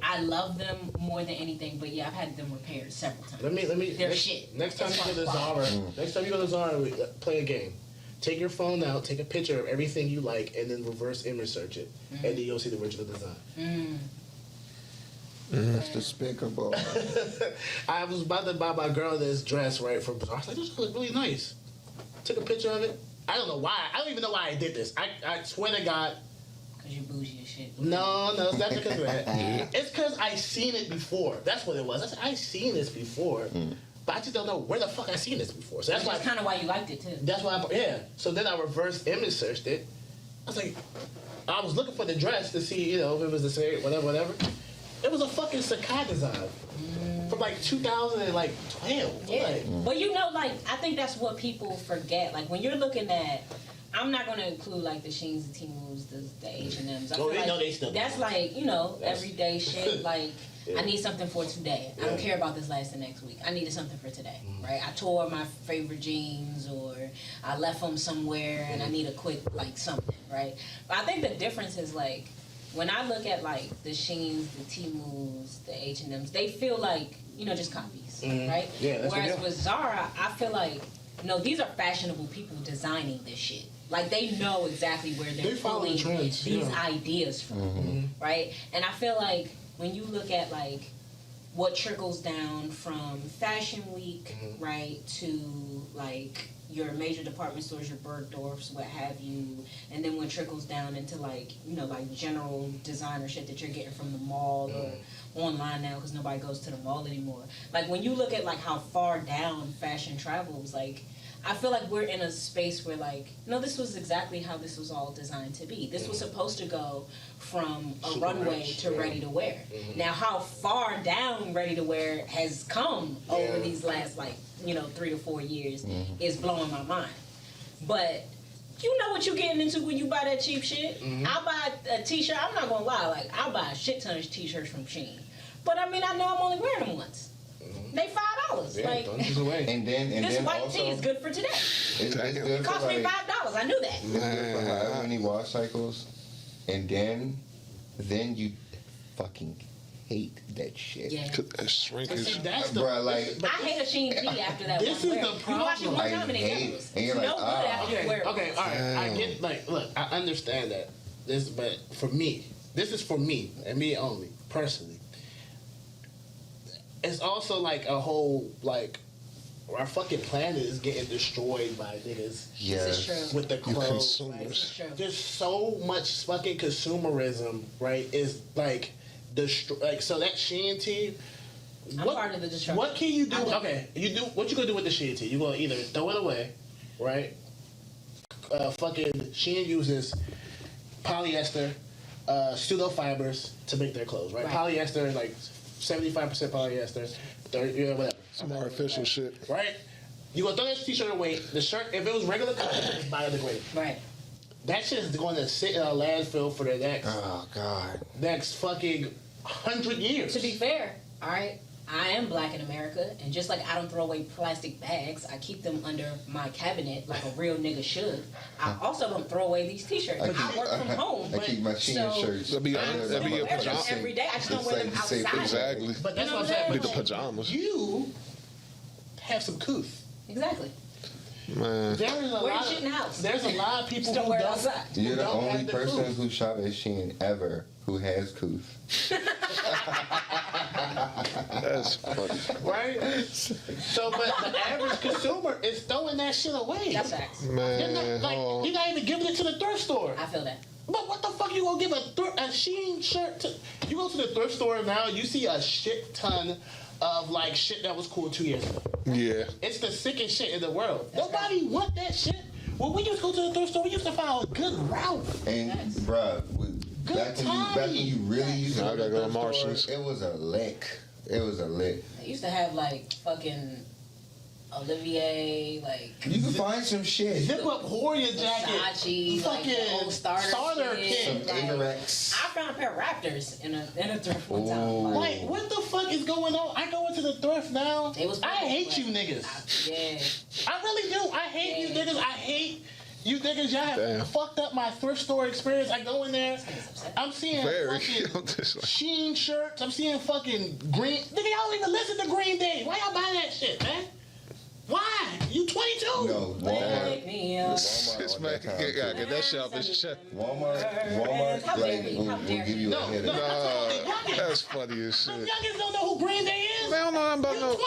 I love them more than anything, but yeah, I've had them repaired several times. Let me. They're next, shit. Next time It's you go to fun. Zara, next time you go to Zara, play a game. Take your phone out, take a picture of everything you like, and then reverse image search it, and then you'll see the original design. That's despicable. I was about to buy my girl this dress right from Zara. I was like, this looks really nice. Took a picture of it. I don't know why. I don't even know why I did this. I swear to God. Cause you're bougie as shit. No, it's not because of that. It's because I seen it before. That's what it was. I said, I seen this before, but I just don't know where the fuck I seen this before. So that's why. That's kind of why you liked it too. That's why. Yeah. So then I reverse image searched it. I was like, I was looking for the dress to see, if it was the same, whatever. It was a fucking Sakai design from like 2012. Yeah. Like, But I think that's what people forget. Like when you're looking at, I'm not gonna include like the Sheins, the Temus, the H&Ms. I feel they like know they still that's do. like everyday shit. Like Yeah. I need something for today. I don't care about this lasting next week. I needed something for today, right? I tore my favorite jeans or I left them somewhere and I need a quick like something, right? But I think the difference is like when I look at like the Sheins, the Temus, the H&Ms, they feel like just copies, right? Yeah, that's what Whereas they are. with Zara, I feel like these are fashionable people designing this shit. Like they know exactly where they're They follow the pulling trends, these yeah. ideas from, right? And I feel like when you look at like what trickles down from Fashion Week, right, to like your major department stores, your Bergdorfs, what have you, and then what trickles down into like like general designer shit that you're getting from the mall or online now because nobody goes to the mall anymore. Like when you look at like how far down fashion travels, like I feel like we're in a space where like, no, this was exactly how this was all designed to be. This was supposed to go from a Super runway rich, to yeah. ready to wear. Now how far down ready to wear has come over these last like, 3 to 4 years is blowing my mind. But you know what you're getting into when you buy that cheap shit. I'll buy a t-shirt, I'm not gonna lie, like I'll buy a shit ton of t-shirts from Shein. But I mean I know I'm only wearing them once. They $5. Yeah, like don't use away. And then this white also, tee is good for today. It's good It for cost me like, $5. I knew that. it's good for however many wash cycles, and then you fucking hate that shit. Yeah. That shrinkage. That's the Bruh, like- but I hate a Shein tee after that This one is wear. the You wash it one problem. time and I it hate goes. it. And you're It's no like, good after you wear it. Okay, all right. I get look, I understand that. But for me, this is for me and me only, personally. It's also like a whole like our fucking planet is getting destroyed by niggas Yes. This is true. with the clothes. consumers. This is true. There's so much fucking consumerism, right? Is like so that Shein tee. I'm part of the destruction. What can you do? I love Okay, what you gonna do with the Shein tee? You gonna either throw it away, right? Fucking Shein uses polyester, pseudo fibers to make their clothes, right? Right. Polyester is like 75% polyester, 30, whatever. Some artificial shit. Right? You gonna throw that t-shirt away. The shirt, if it was regular color, it's biodegradable. Right. That shit is going to sit in a landfill for the Oh God. next fucking 100 years. To be fair, all right, I am black in America, and just like I don't throw away plastic bags, I keep them under my cabinet like a real nigga should. I also don't throw away these t-shirts. I work from home. I keep my Shein shirts. That'd be I your still wear them pajamas. every day. I just don't wear them It's like the outside. same- Exactly. But that's You know what I'm what saying. I'm Be the saying? pajamas. You have some couth. Exactly. Man. There is a Wear lot. shit in the house. There's a lot of people Just don't who wear it don't. outside. who You're the don't only have the person couth. who shop at Shein ever who has couth. That's funny. Right? So, but the average consumer is throwing that shit away. That's facts. You're Man, not, like, hold on. you're not even giving it to the thrift store. I feel that. But what the fuck you gonna give a Shein shirt to? You go to the thrift store now, you see a shit ton of like shit that was cool 2 years ago. Yeah. It's the sickest shit in the world. Nobody want that shit. When we used to go to the thrift store, we used to find a good Ralph. And bruh, back when you really used to I gotta go to thrift Marshalls. store, it was a lick. It was a lick. They used to have like fucking Olivier, like You can find some shit. Zip up Warrior jacket. Versace, like the old starter kit. shit. Some Averex. I found a pair of Raptors in a thrift one time. Ooh. Like, Like, what the fuck is going on? I go into the thrift now. I hate you niggas. Yeah. I really do. I hate you niggas. I hate you niggas. Y'all have Damn. fucked up my thrift store experience. I go in there. I'm seeing Very. fucking I'm just like- Sheen shirts. I'm seeing fucking green. Nigga, y'all don't even listen to Green Day. Why y'all buy that shit, man? Why? You 22? No, Wake me up. This man Walmart gotta get that shit off his chest. Walmart, How dare like, you? will How dare give you No, a headache. no. Nah, that's funny as Some shit. youngins don't know who Green Day is. They don't know nothing about You no. 22.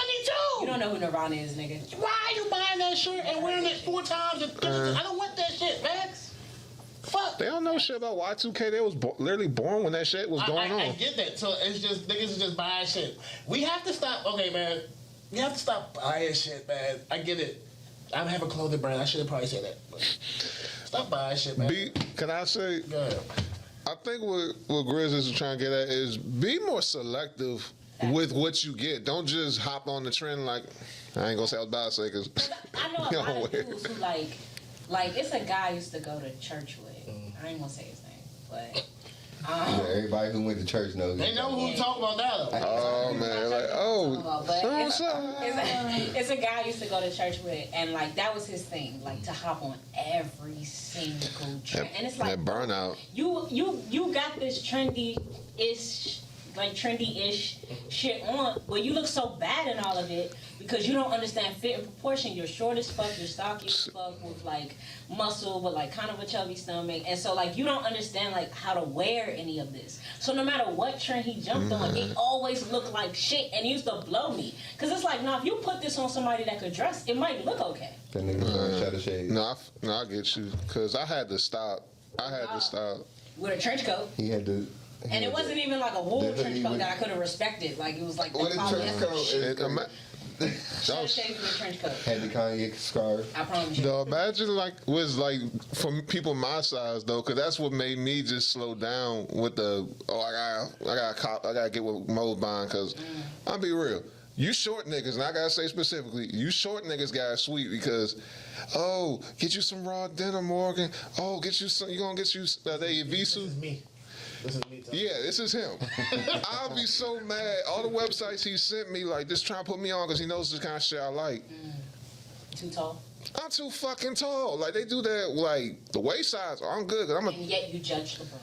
You don't know who Nirvana is, nigga. Why are you buying that shirt and wearing it 4 times? I don't want that shit, man. Fuck. They don't know shit about Y2K. They was literally born when that shit was going I on. get that. So it's just niggas is just buying shit. We have to stop. Okay, man. We have to stop buying shit, man. I get it. I have a clothing brand. I should have probably said that. But stop buying shit, man. Can I say? Go ahead. I think what Grizz is trying to get at is be more selective with what you get. Don't just hop on the trend like I ain't gonna say I was about to say because I know a lot of dudes who like it's a guy I used to go to church with. I ain't gonna say his name, but Yeah, everybody who went to church knows. They know who we talking about now, though. oh man, like it's a guy I used to go to church with, and like that was his thing, like to hop on every single trend. And it's like that burnout. you got this trendy-ish shit on, but you look so bad in all of it because you don't understand fit and proportion. You're short as fuck, you're stocky as fuck with like muscle, but like kind of a chubby stomach, and so like you don't understand like how to wear any of this. So no matter what trend he jumped on, it always looked like shit, and it used to blow me because it's like, nah, if you put this on somebody that could dress, it might look okay. That nigga shut the shade. No, I get you because I had to stop. With a trench coat. He had to. And it wasn't even like a wool The trench hoodie coat with- that I could have respected. Like it was like the What a trench coat is It, Should have shaved with a trench coat. Had the Kanye scarf. I promise you. No, imagine was like for people my size though, because that's what made me just slow down with the I gotta get with Mo buying because I'll be real. You short niggas, and I gotta say specifically, you short niggas got it sweet because, get you some raw denim, Morgan. Oh, get you some. You gonna get you that AV This suit? is me. This is me. Yeah, this is him. I'll be so mad. All the websites he sent me, like, just trying to put me on because he knows the kind of shit I like. Too tall. I'm too fucking tall. Like, they do that, like, the waist size. I'm good. And yet you judge LeBron.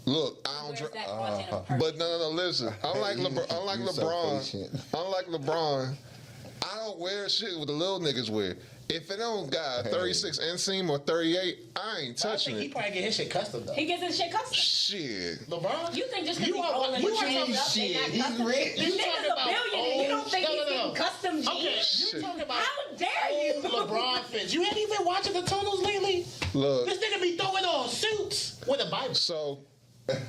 Look, I don't Where's drink. that authentic person? But no, listen. Unlike So patient. LeBron, I don't wear shit what the little niggas wear. If it don't got a 36 inseam or 38, I ain't I touching think he it. probably get his shit custom though. He gets his shit custom. Shit. LeBron? You think just because You he's are- rolling you his are shit talking up, shit. they not He's custom? rich. The You nigga's talking a about billionaire. You don't think no, he's no, no. getting custom jeans? Okay, Shit. you talking about How dare you? old LeBron fits. You ain't even watching the tunnels lately? Look. This nigga be throwing on suits with a Bible. So,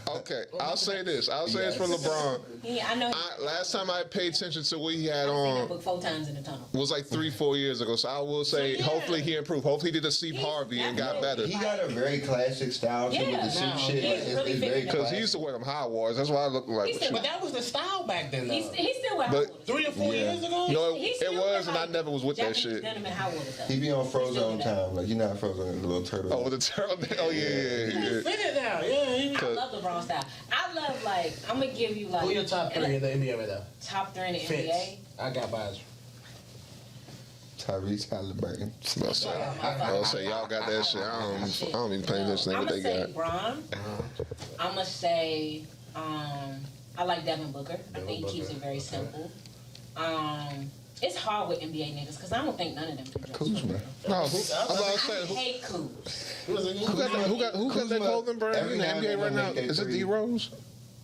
okay, I'll say this. I'll say this for LeBron. I know. Last time I paid attention to what he had I've seen that on book 4 times in the tunnel. was like 3-4 years ago. So I will say, So, yeah. hopefully he improved. Hopefully he did a Steve Harvey and got better. He got a very classic style too with Yeah, the suit no, shit. he's Like, really it's very fitting. Because he classic. used to wear them high wars. That's why I look like. He still But that was the style back then, though. He still wear high But- waters. 3 or 4 Yeah. years ago? No, He it still was, wear, and I like, never was with that Japanese shit. denim and high waters, though. He be on still Frozone do that. time. Like, you not Frozone, the little turtle. Oh, with the turtle. Oh yeah. He fit it now. Yeah. I love LeBron style. I love like I'm gonna give you like Who your top 3 in the NBA right now? top 3 in the Fits. NBA. I got mine. Tyrese Halliburton. I'll say y'all got that shit. I don't even pay attention to I'm what gonna they say got. Bron. I'm gonna say I like Devin Booker. I think he keeps it very simple. It's hard with NBA niggas because I don't think none of them can dress. Kuzma. No, I'm about to I say hate Kuz. who got that clothing brand Every in the now and NBA then right they now? make their Is it three. D Rose?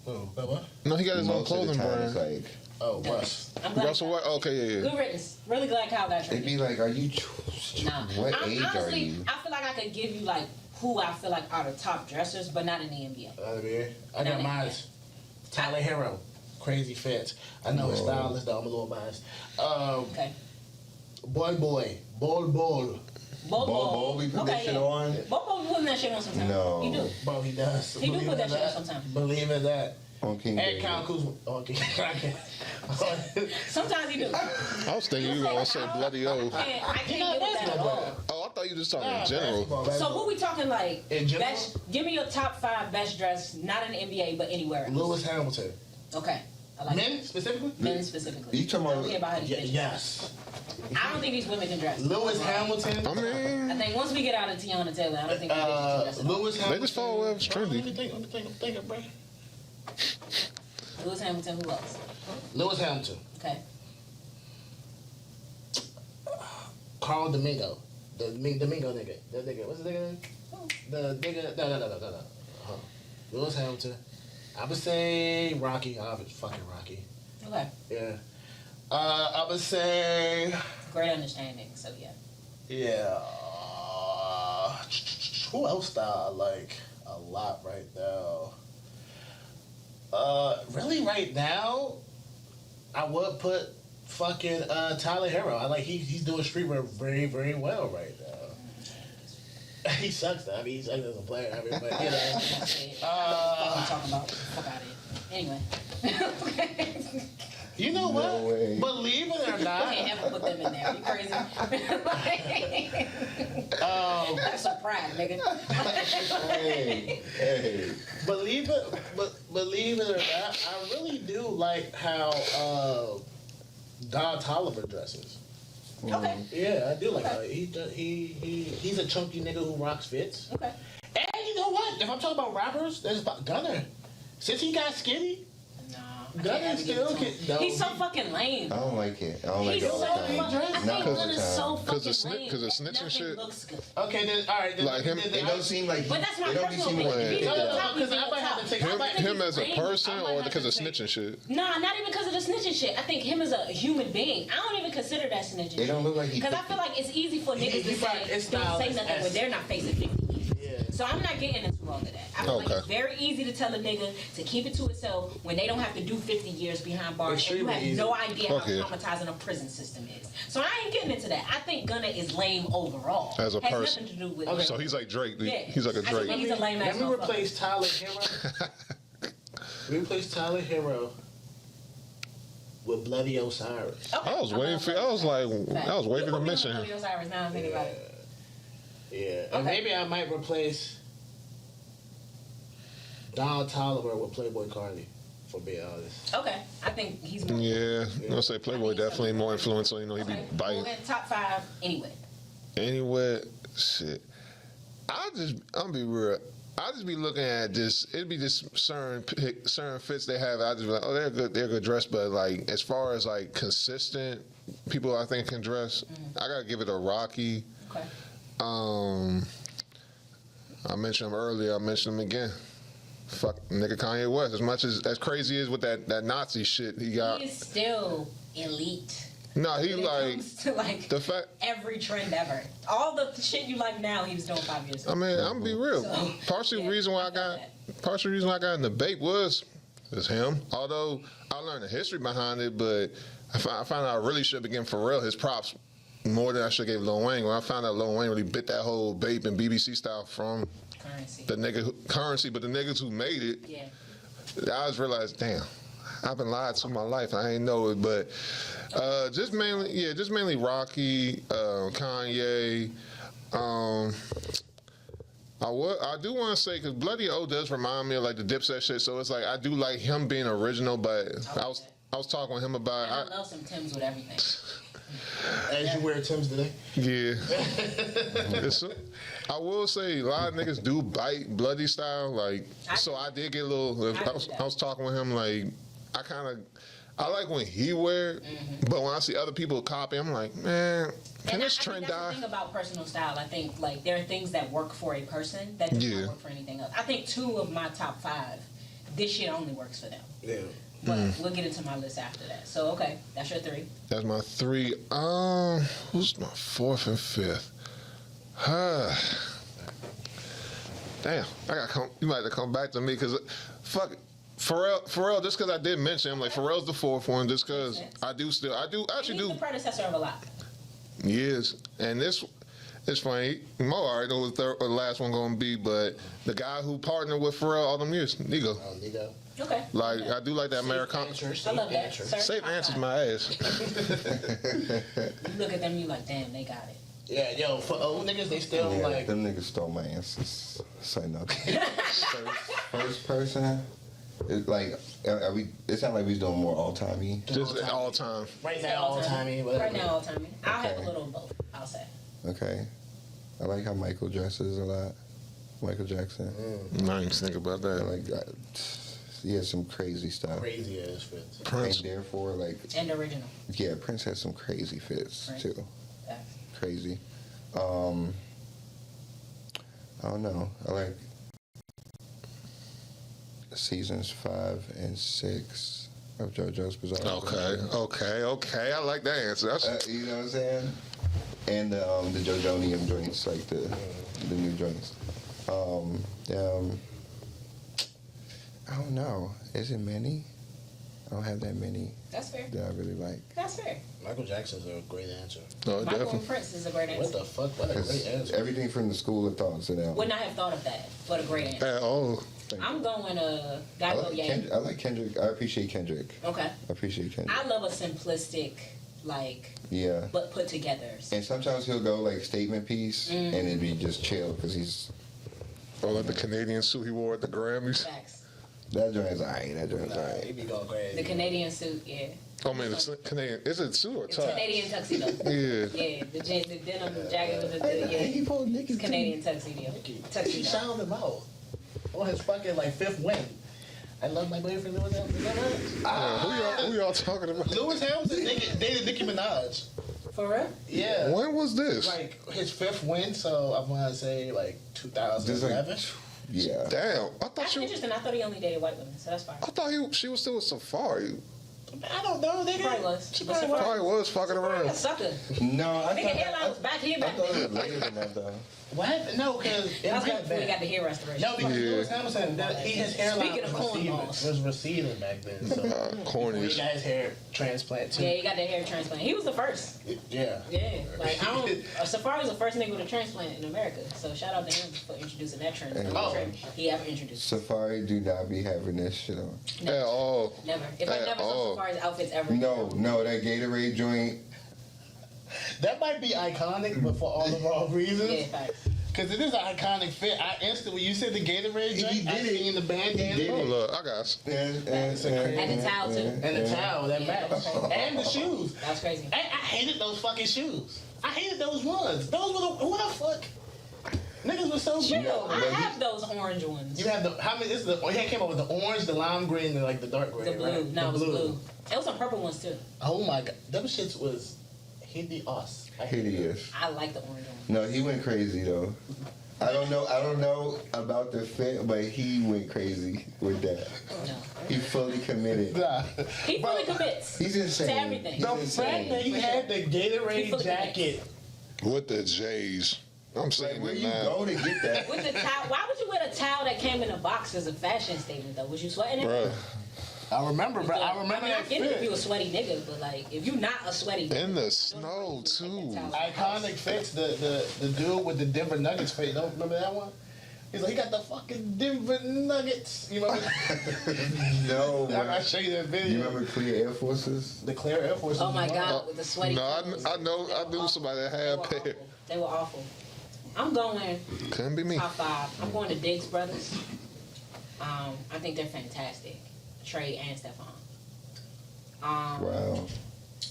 What? No, he got his own Most of the clothing time, it's brand. like, Oh, Russ. I'm glad. Russell White. Okay, yeah. Good riddance. Really glad Kyle got they traded. be like, are you? Nah. What I'm, age honestly, are you? I feel like I could give you like who I feel like are the top dressers, but not in the NBA. I got mine. Tyler Hero. Crazy fits. I know his style is though. I'm a little biased. Okay. Bol. Bol, we put that shit on. Bol putting that shit on sometimes. No. He do. Bro, he does. He do put that shit on sometimes. Believe in that. On King And David. Kyle Kuzma. On King Sometimes he do. I was thinking you were gonna say bloody O. I can't get with that at all. Oh, I thought you were just talking in general. So who we talking like? In general? Best, give me your top 5 best dress, not in the NBA, but anywhere else. Lewis Hamilton. Okay. I like Men specifically? that. Men specifically. You talking I don't about- care about how these bitches Yes. I don't think these women can dress. Lewis Hamilton. I mean, I think once we get out of Tiana Taylor, I don't think these bitches can dress. at all. Lewis Hamilton. they just follow whatever's trendy. Let me think, I'm thinking, bro. Lewis Hamilton, who else? Lewis Hamilton. Okay. Carl Domingo. The Domingo nigga. The nigga. What's the nigga name? The nigga. No. Lewis Hamilton. I would say Rocky. Obviously, fucking Rocky. Okay. Yeah. I would say. Great understanding, so yeah. Yeah. Who else that I like a lot right now? Really right now, I would put fucking Tyler Hero. I like he's doing streetwear very, very well right now. He sucks though. I mean, he sucks as a player. I mean, but you know. What I'm talking about. Fuck out of here. Anyway. You know what? No way. Believe it or I not, can't ever put them in there. You crazy? That's some pride, nigga. Hey. believe it or not, I really do like how Don Toliver dresses. Okay. Yeah, I do like how he's a chunky nigga who rocks fits. Okay. And you know what? If I'm talking about rappers, there's Gunner. Since he got skinny, No. Gunner still can. No, He's so fucking lame. I don't like it. I don't like He's it so all the fucking. time. I think Not all the Gunna's so time. Cause the fucking lame. cause the snitching Nothing shit. looks good. Okay, then all right. Then, Like him- It don't seem like. But that's my it don't be personal seeming opinion. like. If he's No, on no, the no, top, because he's I on might the have to top. take. Him, I might have him as a lame. person, I might or have because to of take- snitching shit. Nah, not even because of the snitching shit. I think him as a human being. I don't even consider that snitching. It don't look like he. Because I feel like it's easy for niggas to he probably- say his don't style say is nothing when they're not facing 50 years. Yeah. So I'm not getting into all of that. I feel like Okay. it's very easy to tell a nigga to keep it to itself when they don't have to do 50 years behind bars and you Extremely have easy. no idea how Okay. traumatizing a prison system is. So I ain't getting into that. I think Gunna is lame overall. As a Has person. nothing to do with Okay. So he's like Drake. Yeah. He's like a I just Drake. think he's a lame ass Let me motherfucker. replace Tyler Hero. Replace Tyler Hero with Bloody Osiris. Okay. I was waiting for. I was like, I was waiting to mention him. Osiris now I'm thinking about it. Yeah. And Okay. maybe I might replace Don Toliver with Playboy Cardi, for being honest. Okay. I think he's more. Yeah, I'm gonna say Playboy definitely more influential. You know, he be Okay. biting. Well, then top 5 anyway. Anyway, shit. I'm gonna be real. I just be looking at just it'd be just certain fits they have. I just be like, oh, they're good dressed, but like as far as like consistent people I think can dress, I gotta give it a Rocky. Okay. I mentioned him earlier. I mentioned him again. Fuck nigga Kanye West. As much as crazy as with that Nazi shit he got. He is still elite. No, he When it like comes to like the fact. every trend ever. All the shit you like now, he was doing 5 years I ago. mean, I'm gonna be real. So, Partial yeah, reason why I felt partial reason why I got in the debate was him. Although I learned the history behind it, but I found out I really should be giving Pharrell his props more than I should give Lil Wayne. When I found out Lil Wayne really bit that whole Bape and BBC style from Currency. the currency, but the niggas who made it, Yeah. I just realized, damn, I've been lied to my life. I ain't know it, but just mainly Rocky, Kanye. I do want to say because Bloody O does remind me of like the Dipset shit, so it's like I do like him being original, but I was talking with him about. I love some Timbs with everything. As you wear Tim's today. Yeah. I will say a lot of niggas do bite Bloody style, like so I did get a little. I was talking with him like I like when he wear it, but when I see other people copy, I'm like, man, can And this I trend think that's die? the thing about personal style. I think like there are things that work for a person that do not work for anything else. I think 2 of my top 5, this shit only works for them. Yeah. But we'll get into my list after that. So okay, that's your 3. That's my 3. Who's my 4th and 5th? Damn, I gotta come. You might have to come back to me because fuck it. Pharrell, just because I did mention him, like Pharrell's the fourth one, just because I actually do. He's the predecessor of a lot. He is, and this, it's funny. Mo already know what the last one gonna be, but the guy who partnered with Pharrell all them years, Nigo. Oh, Nigo. Okay. Like I do like that Americana. I love that. Sir, Safe answers my ass. You look at them, you like, damn, they got it. Yeah, yo, for old niggas, they still like. Them niggas stole my answers. Say nothing. First person. It's like, it's not like we was doing more all-timey. Just all time. Right now, all-timey. Right now, all-timey. I'll have a little of both, I'll say. Okay. I like how Michael dresses a lot. Michael Jackson. I didn't even think about that. He has some crazy stuff. Crazy ass fits. Prince. And therefore, like... And original. Yeah, Prince has some crazy fits, Right. too. Yeah. Crazy. I don't know. I like seasons 5 and 6 of JoJo's Bizarre. Okay. I like that answer. You know what I'm saying? And the JoJonium joints, like the new joints. I don't know. Is it many? I don't have that many. That's fair. That I really like. That's fair. Michael Jackson's a great answer. No, Michael definitely. and Prince is a great answer. What the fuck? What a great answer. Everything from the School of Thoughts and that. Would not have thought of that, but a great answer. At all. I'm going I like Kendrick. I appreciate Kendrick. Okay. I appreciate Kendrick. I love a simplistic, like, Yeah. but put together. And sometimes he'll go like statement piece, and it'd be just chill because he's. Or like the Canadian suit he wore at the Grammys. Facts. That joint's alright. That joint's He alright. be going crazy. The Canadian suit, yeah. I mean, it's Canadian. Is it suit or It's tie? Canadian tuxedo. Yeah. Yeah, the denim jacket with the He pulled Nicki Canadian tuxedo. He Tuxedo. shouted him out on his fucking like fifth win. I love my boyfriend Lewis Hamilton. Who y'all talking about? Lewis Hamilton dated Nicki Minaj. For real? Yeah. When was this? Like his fifth win, so I want to say like 2011. Yeah. Damn, I thought That's she. interesting. I thought he only dated white women, so that's fine. I thought she was still with Safari. I don't know. They Probably was. She But probably Safari- was. Probably was fucking A around. sucker. No, I Nigga hairline was back here, I back thought it there. was later than that though. What? No, because That's right before he got the hair restoration. No, because Yeah. Lewis Hamilton, his hairline Speaking of was receding back then. So Corny. he got his hair transplant too. Yeah, he got the hair transplant. He was the first. Yeah. Yeah, like I don't. Safari was the first nigga with a transplant in America. So shout out to him for introducing that trend. Oh. He ever introduced. Safari do not be having this shit on. At all. Never. If I At never saw all. Safari's outfits ever. No, that Gatorade joint. That might be iconic, but for all the wrong Yeah, reasons. facts. Because it is an iconic fit. I instantly, when you said the Gatorade He drink, I did it. seen the bandana did Oh it. look, I got. And And the towel too. and the towel that Yeah, matched. that was crazy. And the shoes. That was crazy. I hated those fucking shoes. I hated those ones. Those were the, what the fuck? Niggas was so good. Chill. I have those orange ones. You have the, how many, this is the, he came up with the orange, the lime green, and like the dark green, The blue. right? No, the it was blue. It was some purple ones too. Oh my god. Them shits was hideous. hideous. I like the orange ones. No, he went crazy though. I don't know about the fit, but he went crazy with that. No. He fully committed. Nah. He fully commits. He's insane. To everything. He's The insane. fact that he had the He Gatorade fully jacket. With the J's. I'm Like, saying where it you now. go to get that? With the towel, why would you wear a towel that came in a box as a fashion statement though? Was you sweating it? Bruh. I remember, bro. I mean, remember I that get it if you a fit. sweaty nigga, but like, if you not a sweaty nigga, In the snow too. Iconic fits. The dude with the Denver Nuggets fit. Don't remember that one? He's like, he got the fucking Denver Nuggets. You remember? No, I man. show you that video. You remember Clear Air Forces? The Clear Air Force. Oh my God, with the sweaty. No, clothes. I know. They I were knew awful. somebody that They had were a pair. awful. They were awful. I'm going Couldn't be me. top 5. I'm going to Diggs Brothers. I think they're fantastic. Trey and Stephon. Wow.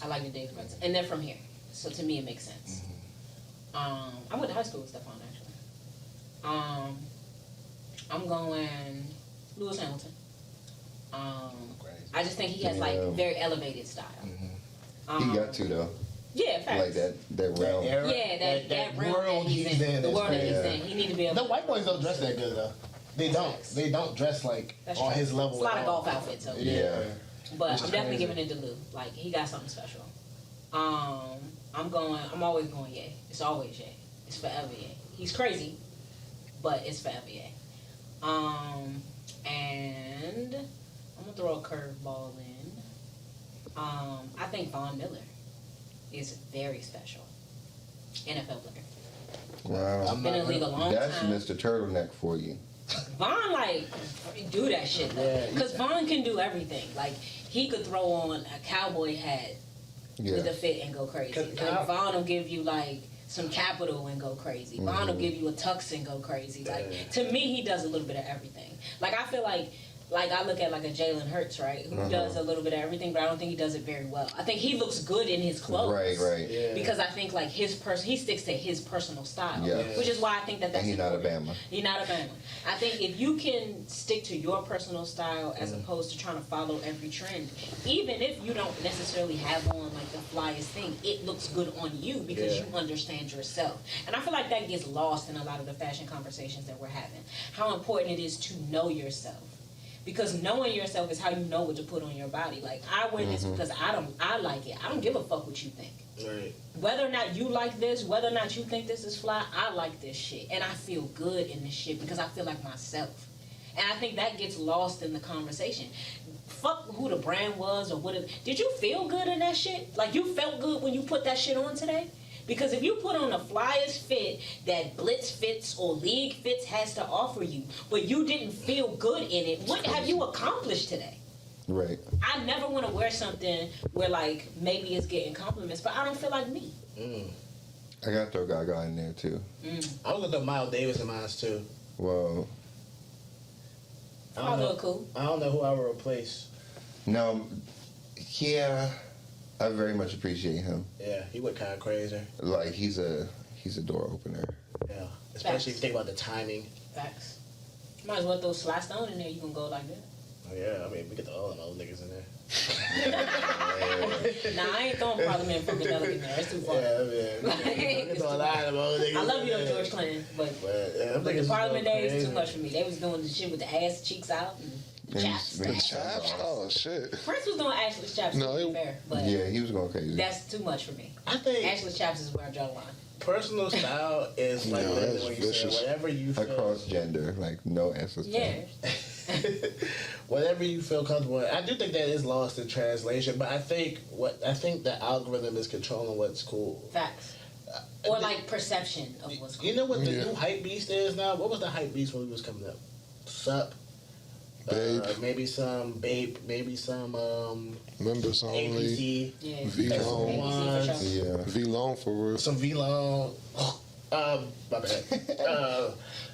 I like the Diggs Brothers, and they're from here, so to me it makes sense. I went to high school with Stephon actually. I'm going Lewis Hamilton. I just think he has like Yeah. very elevated style. He got to though. Yeah, facts. Like that realm. era, Yeah, that realm world that he's in. The is world that he's crazy. in. He need to be able The white boys don't dress that good though. They don't. They don't dress like That's on true. his level. It's a lot at of all. golf outfits. So. Yeah. But Which I'm is definitely crazy. giving it to Lou. Like, he got something special. I'm always going Ye. It's always Ye. It's forever Ye. He's crazy, but it's forever Ye. And I'm gonna throw a curveball in. I think Von Miller is very special. NFL player. Wow. Been in the league a long That's time. Mr. Turtleneck for you. Von, like, do that shit, though. Because Von can do everything. Like, he could throw on a cowboy hat with a fit and go crazy. Like, Von will give you, like, some capital and go crazy. Von will give you a tux and go crazy. Like, to me, he does a little bit of everything. Like, I feel like I look at, like, a Jalen Hurts, right, who does a little bit of everything, but I don't think he does it very well. I think he looks good in his clothes. Right. Yeah. Because I think, like, he sticks to his personal style. Yeah. Which is why I think that's And he's not a Bama. You're not a Bama. I think if you can stick to your personal style as opposed to trying to follow every trend, even if you don't necessarily have on like the flyest thing, it looks good on you because you understand yourself. And I feel like that gets lost in a lot of the fashion conversations that we're having. How important it is to know yourself. Because knowing yourself is how you know what to put on your body. Like, I wear this because I like it. I don't give a fuck what you think. Right. Whether or not you like this, whether or not you think this is fly, I like this shit. And I feel good in this shit because I feel like myself. And I think that gets lost in the conversation. Fuck who the brand was or what. Did you feel good in that shit? Like, you felt good when you put that shit on today? Because if you put on the flyest fit that Blitz Fits or League Fits has to offer you, but you didn't feel good in it, what have you accomplished today? Right. I never want to wear something where, like, maybe it's getting compliments, but I don't feel like me. I got to throw Gaga in there, too. I was gonna throw Miles Davis in mine, too. Well, I look cool. I don't know who I would replace. no, yeah, I very much appreciate him. Yeah, he went kind of crazy. Like, he's a door opener. Yeah, especially if you think about the timing. Facts. Might as well throw Sly Stone in there. You can go like that. Oh, yeah, I mean, we get all them old niggas in there. Nah, I ain't throwing Parliament from Vanilla in there. It's too far. Yeah, man. We get a lot of them old niggas. I love you in though, there. George Clinton, but them the niggas Parliament go days crazy. too much for me. They was doing the shit with the ass cheeks out and And chaps. the Chaps? Oh, shit. Prince was doing Ashley's chaps. No, to be it- fair, but Yeah, he was going crazy. that's too much for me. I think Ashley's chaps is where I draw the line. personal style is like Yeah, literally that's when you say vicious. whatever you feel. Across gender, like, no S's. Yeah. Whatever you feel comfortable with. I do think that is lost in translation, but I think the algorithm is controlling what's cool. Facts. Or like perception of what's cool. You know what the Yeah. new hype beast is now? What was the hype beast when we was coming up? Sup? Babe. Maybe some Babe. Maybe some Members only. APC. Yeah. V-Long. ABC for sure. Yeah. V-Long for real. Some V-Long. My bad. Yeah,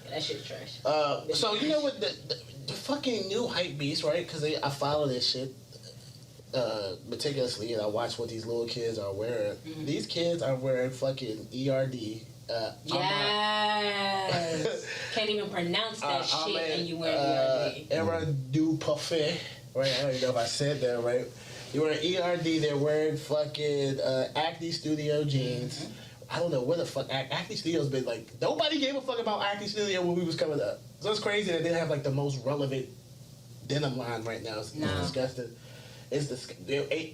that shit's trash. So you know what the fucking new hype beast, right? Because I follow this shit meticulously, and I watch what these little kids are wearing. These kids are wearing fucking ERD. Yes. Can't even pronounce that shit and you wear ERD. Era du Parfait. Right? I don't even know if I said that right. You wear ERD. They're wearing fucking Acne Studio jeans. I don't know where the fuck Acne Studio's been like. Nobody gave a fuck about Acne Studio when we was coming up. So it's crazy that they have like the most relevant denim line right now. It's disgusting. It's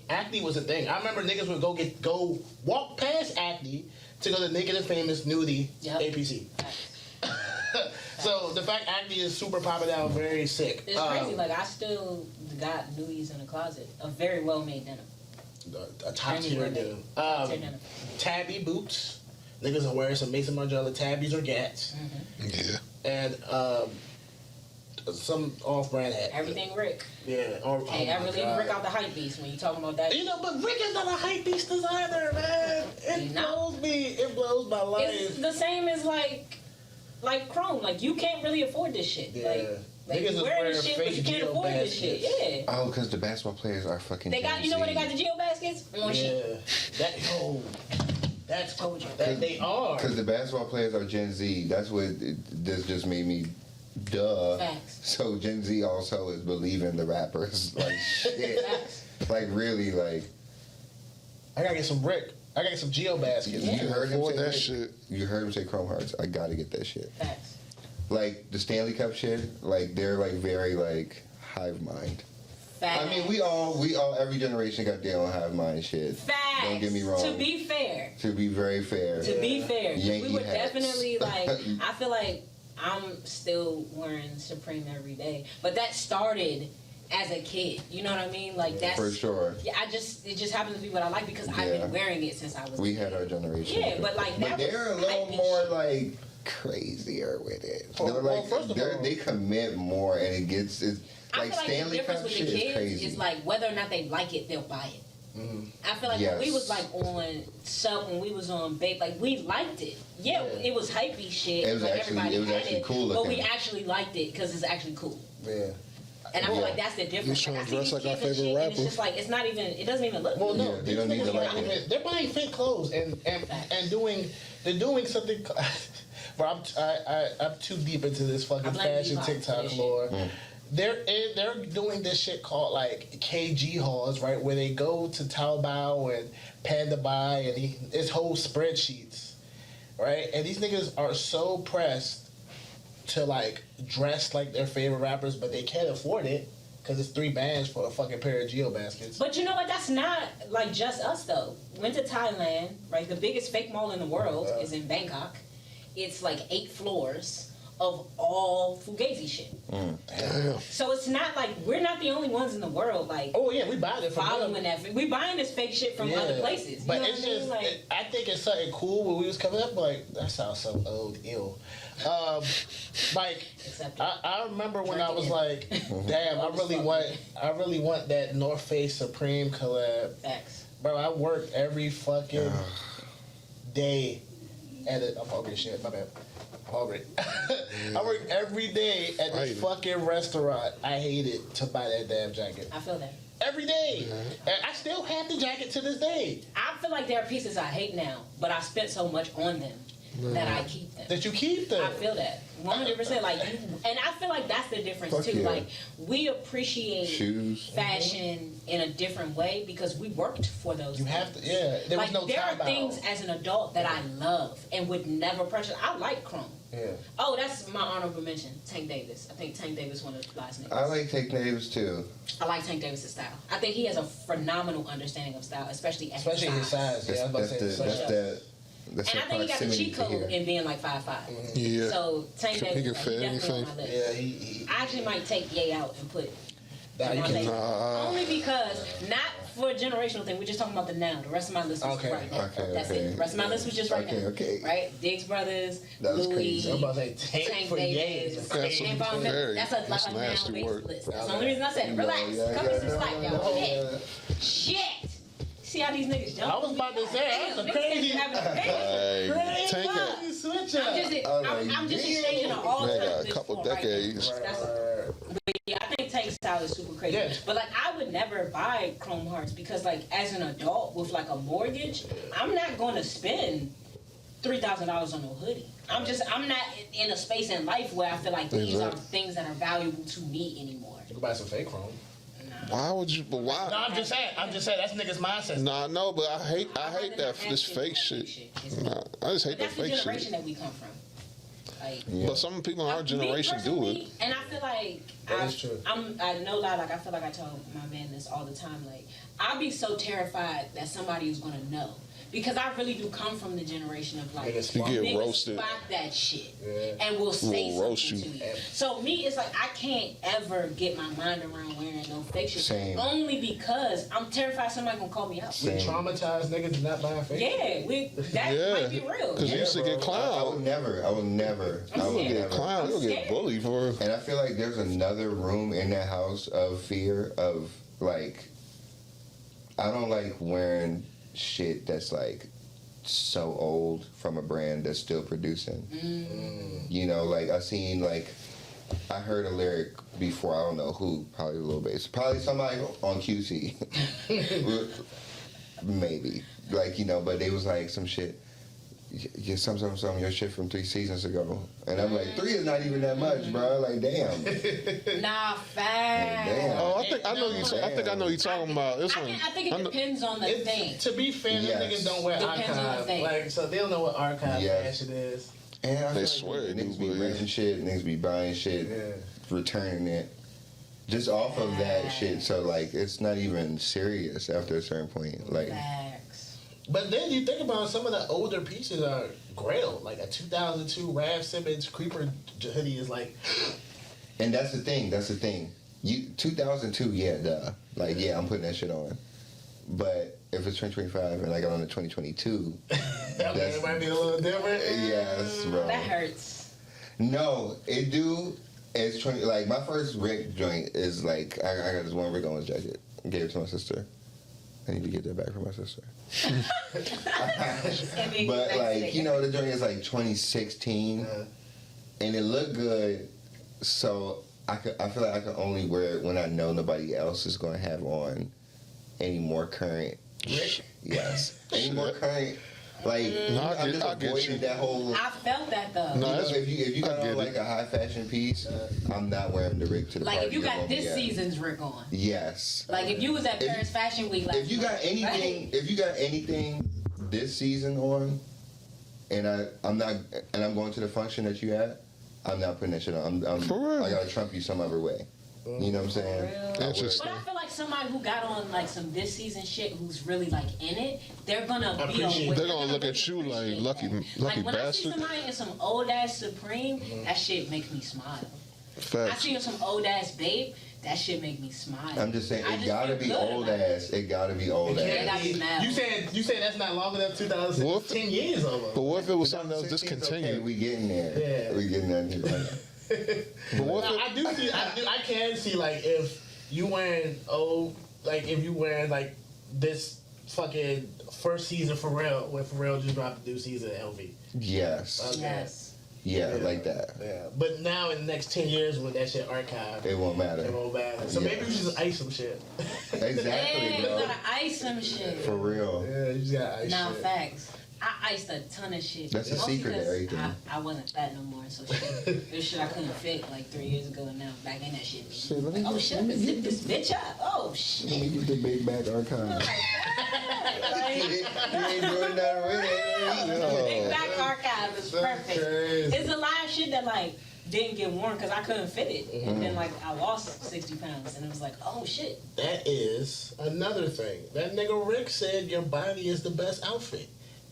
Acne was a thing. I remember niggas would go walk past Acne to go to Naked and Famous Nudie APC. So the fact Acne is super popping out, very sick. It's crazy. Like, I still got nudies in the closet. A very well-made denim. A top tier denim. Denim. Tabby boots. Niggas are wearing some Mason Margiela tabbies or gats. Yeah. And some off-brand hat. Everything Rick. Yeah. Can't ever leave Rick out the hype beast when you talking about that. You know, but Rick is not a hype beast designer, man. It blows me. It blows my life. It's the same as like Chrome. Like, you can't really afford this shit. Yeah. Like Niggas is you wearing wearing this shit, but you fake can't afford this shit. geobaskets. Yeah. Oh, because the basketball players are fucking They got, Gen you know where they Z. got the geo baskets? On shit. That's Told you. that they are. Because the basketball players are Gen Z. That's what this just made me. Duh. Facts. So Gen Z also is believing the rappers. Like, shit. Facts. Like, really, like. I gotta get some Rick. I gotta get some geobaskets. You heard him Afford say that shit. You heard him say Chrome Hearts. I gotta get that shit. Facts. Like, the Stanley Cup shit, like, they're, like, very, like, hive mind. Facts. I mean, we all, every generation got their own hive mind shit. Facts. Don't get me wrong. To be fair. To be very fair. To be fair. Yankee We were hats. definitely, like, I feel like I'm still wearing Supreme every day, but that started as a kid. You know what I mean? Like that's for sure. Yeah, it just happens to be what I like because I've been wearing it since I was. We had our generation. Yeah, but like but they're a little more like crazier with it. They're like they commit more, and it gets like Stanley Cup shit is crazy. Is like whether or not they like it, they'll buy it. Mm-hmm. I feel like when we was like on when we was on Bape, like we liked it. Yeah, it was hypey shit. It was like actually everybody it was had actually it, cool looking. but we actually liked it because it's actually cool. Yeah. And I feel like that's the difference. You're trying like, to dress like our favorite rapper. It's just like it's not even. It doesn't even look. Well, no, they don't need to like it. They're buying fake clothes and doing something. Bro, I'm too deep into this fucking fashion TikTok lore. They're doing this shit called like KG hauls, right? Where they go to Taobao and Panda Buy and it's whole spreadsheets, right? And these niggas are so pressed to like dress like their favorite rappers, but they can't afford it because it's $3 for a fucking pair of Geo baskets. But you know what? That's not like just us though. Went to Thailand, right? The biggest fake mall in the world is in Bangkok. It's like 8 floors of all Fugazi shit. Damn. So it's not like we're not the only ones in the world like. Oh yeah, we buying it from following that. We buying this fake shit from other places. You but know it's what I mean? just, like, I think it's something cool when we was coming up. Like that sounds so old, ill. Like I remember when I was like, damn, I really want that North Face Supreme collab. Facts. Bro, I worked every fucking day at it. I'm hungry as shit. My bad. I'm hungry. I worked every day at this fucking restaurant. I hated to buy that damn jacket. I feel that. Every day. And I still have the jacket to this day. I feel like there are pieces I hate now, but I spent so much on them that I keep them. That you keep them. I feel that 100%. Like, and I feel like that's the difference too. Yeah. Like, we appreciate shoes, fashion in a different way because we worked for those. You things. have to, yeah. There like, was no there time are things as an adult that I love and would never purchase. I like Chrome. Yeah. Oh, that's my honorable mention. Tank Davis. I think Tank Davis one of the last niggas. I like Tank Davis too. I like Tank Davis' style. I think he has a phenomenal understanding of style, especially at his size. Yeah, I was about to say and I think he got the cheat code in being like 5'5". Yeah. So Tank Davis, he can like, fit definitely anything. on my list. Yeah, he I actually might take Ye out and put Nah, you can. only because not for a generational thing. We're just talking about the now. The rest of my list was right now. That's it. The rest of my list was just right now. Right? Diggs Brothers, Louis, I'm about to say Tank for Davis. That's and Von Miller. That's a that's now nasty based work. list. That's the only reason I said it. Relax. Come in some slack, y'all. Shit. See how these niggas jump? I was about to say, that was a crazy. Tank it. Switch up. I'm just exchanging an all Man, time got a couple decades. But yeah, I think Tank's style is super crazy. Yeah. But like, I would never buy Chrome Hearts because like, as an adult with like a mortgage, I'm not going to spend $3,000 on a hoodie. I'm not in a space in life where I feel like these are things that are valuable to me anymore. You can buy some fake Chrome. Why would you? But why? No, I'm just saying. That's niggas' mindset. Nah, no, but I hate that this fake shit. Nah, I just hate that fake shit. That's the generation that we come from. Like, But some people in our generation do it. And I feel like I know that. Like I feel like I tell my man this all the time. Like I'd be so terrified that somebody is gonna know. Because I really do come from the generation of like, you get roasted. Spot that shit and will say something to you. So me, it's like I can't ever get my mind around wearing no fake shit. Same. Only because I'm terrified somebody gonna call me out. We traumatized niggas not buying fake. Yeah, that might be real. Because you used to get clowned. I would never get clowned. You'll get bullied for it. And I feel like there's another room in that house of fear of like, I don't like wearing shit that's like so old from a brand that's still producing. You know, like I heard a lyric before, I don't know who, probably a little bit, probably somebody on QC. Maybe. Like, you know, but they was like some shit. Yeah, some your shit from 3 seasons ago, and I'm like, 3 is not even that much, bro. Like, damn. Nah, fact. Damn. Oh, I think I know you talking about. This one. I think it depends on the thing. To be fair, Yes. niggas don't wear Depends on the archive. thing. Like, so they don't know what archive fashion is. And I They feel swear like they niggas do, be renting shit, niggas be buying shit, returning it, just off of that shit. So like, it's not even serious after a certain point. Like, Facts. But then you think about some of the older pieces are grail. Like a 2002 Raph Simmons Creeper hoodie is like. And that's the thing. You 2002, yeah, duh. Like, yeah, I'm putting that shit on. But if it's 2025 and I got on the 2022, that might be a little different. Yes, bro. That hurts. No, it do. It's 20. Like my first Rick joint is like I got this one Rick Owens jacket. Gave it to my sister. I need to get that back from my sister. But like, you know, the joint is like 2016, and it looked good. So I feel like I can only wear it when I know nobody else is going to have on any more current. Yes, any more current. Like, I'm just avoiding that whole. I felt that though. No, if you got on like a high fashion piece, I'm not wearing the Rick to the party. Like if you got this season's Rick on. Yes. Like if you was at Paris Fashion Week. Like, if you got anything this season on, and I'm going to the function that you at, I'm not putting that shit on. I gotta trump you some other way. You know what I'm saying? Interesting. But I feel like somebody who got on like some this season shit, who's really like in it, they're gonna they're gonna look at you like lucky like when bastard. I see somebody in some old ass Supreme, that shit makes me smile. Facts. I see some old ass Babe, that shit make me smile. I'm just saying, it gotta be old ass. It gotta be old ass. You saying that's not long enough? 2006, 10 years over. But what if it was something else discontinued? Okay, we getting there. Yeah. We getting there. Right. But what if I can see like if you wearing if you wearing like this fucking first season Pharrell when Pharrell just dropped the new season of LV. Yes. Okay. Yes. Yeah, like that. Yeah. But now in the next 10 years when that shit archived, it won't matter. So maybe we should just ice some shit. Exactly, yeah, bro. you gotta ice some shit. For real. Yeah, you just gotta ice shit. Facts. I iced a ton of shit. That's a secret to everything. I wasn't fat no more, so shit. There's shit I couldn't fit like 3 years ago, and now back in that shit. Shit, let me oh shit, I can zip this bitch up. Oh shit. Let me get the big back archive. You ain't doing nothing with it. Big back archive is perfect. It's a lot of shit that like didn't get worn because I couldn't fit it, and then like I lost 60 pounds, and it was like, oh shit. That is another thing. That nigga Rick said your body is the best outfit.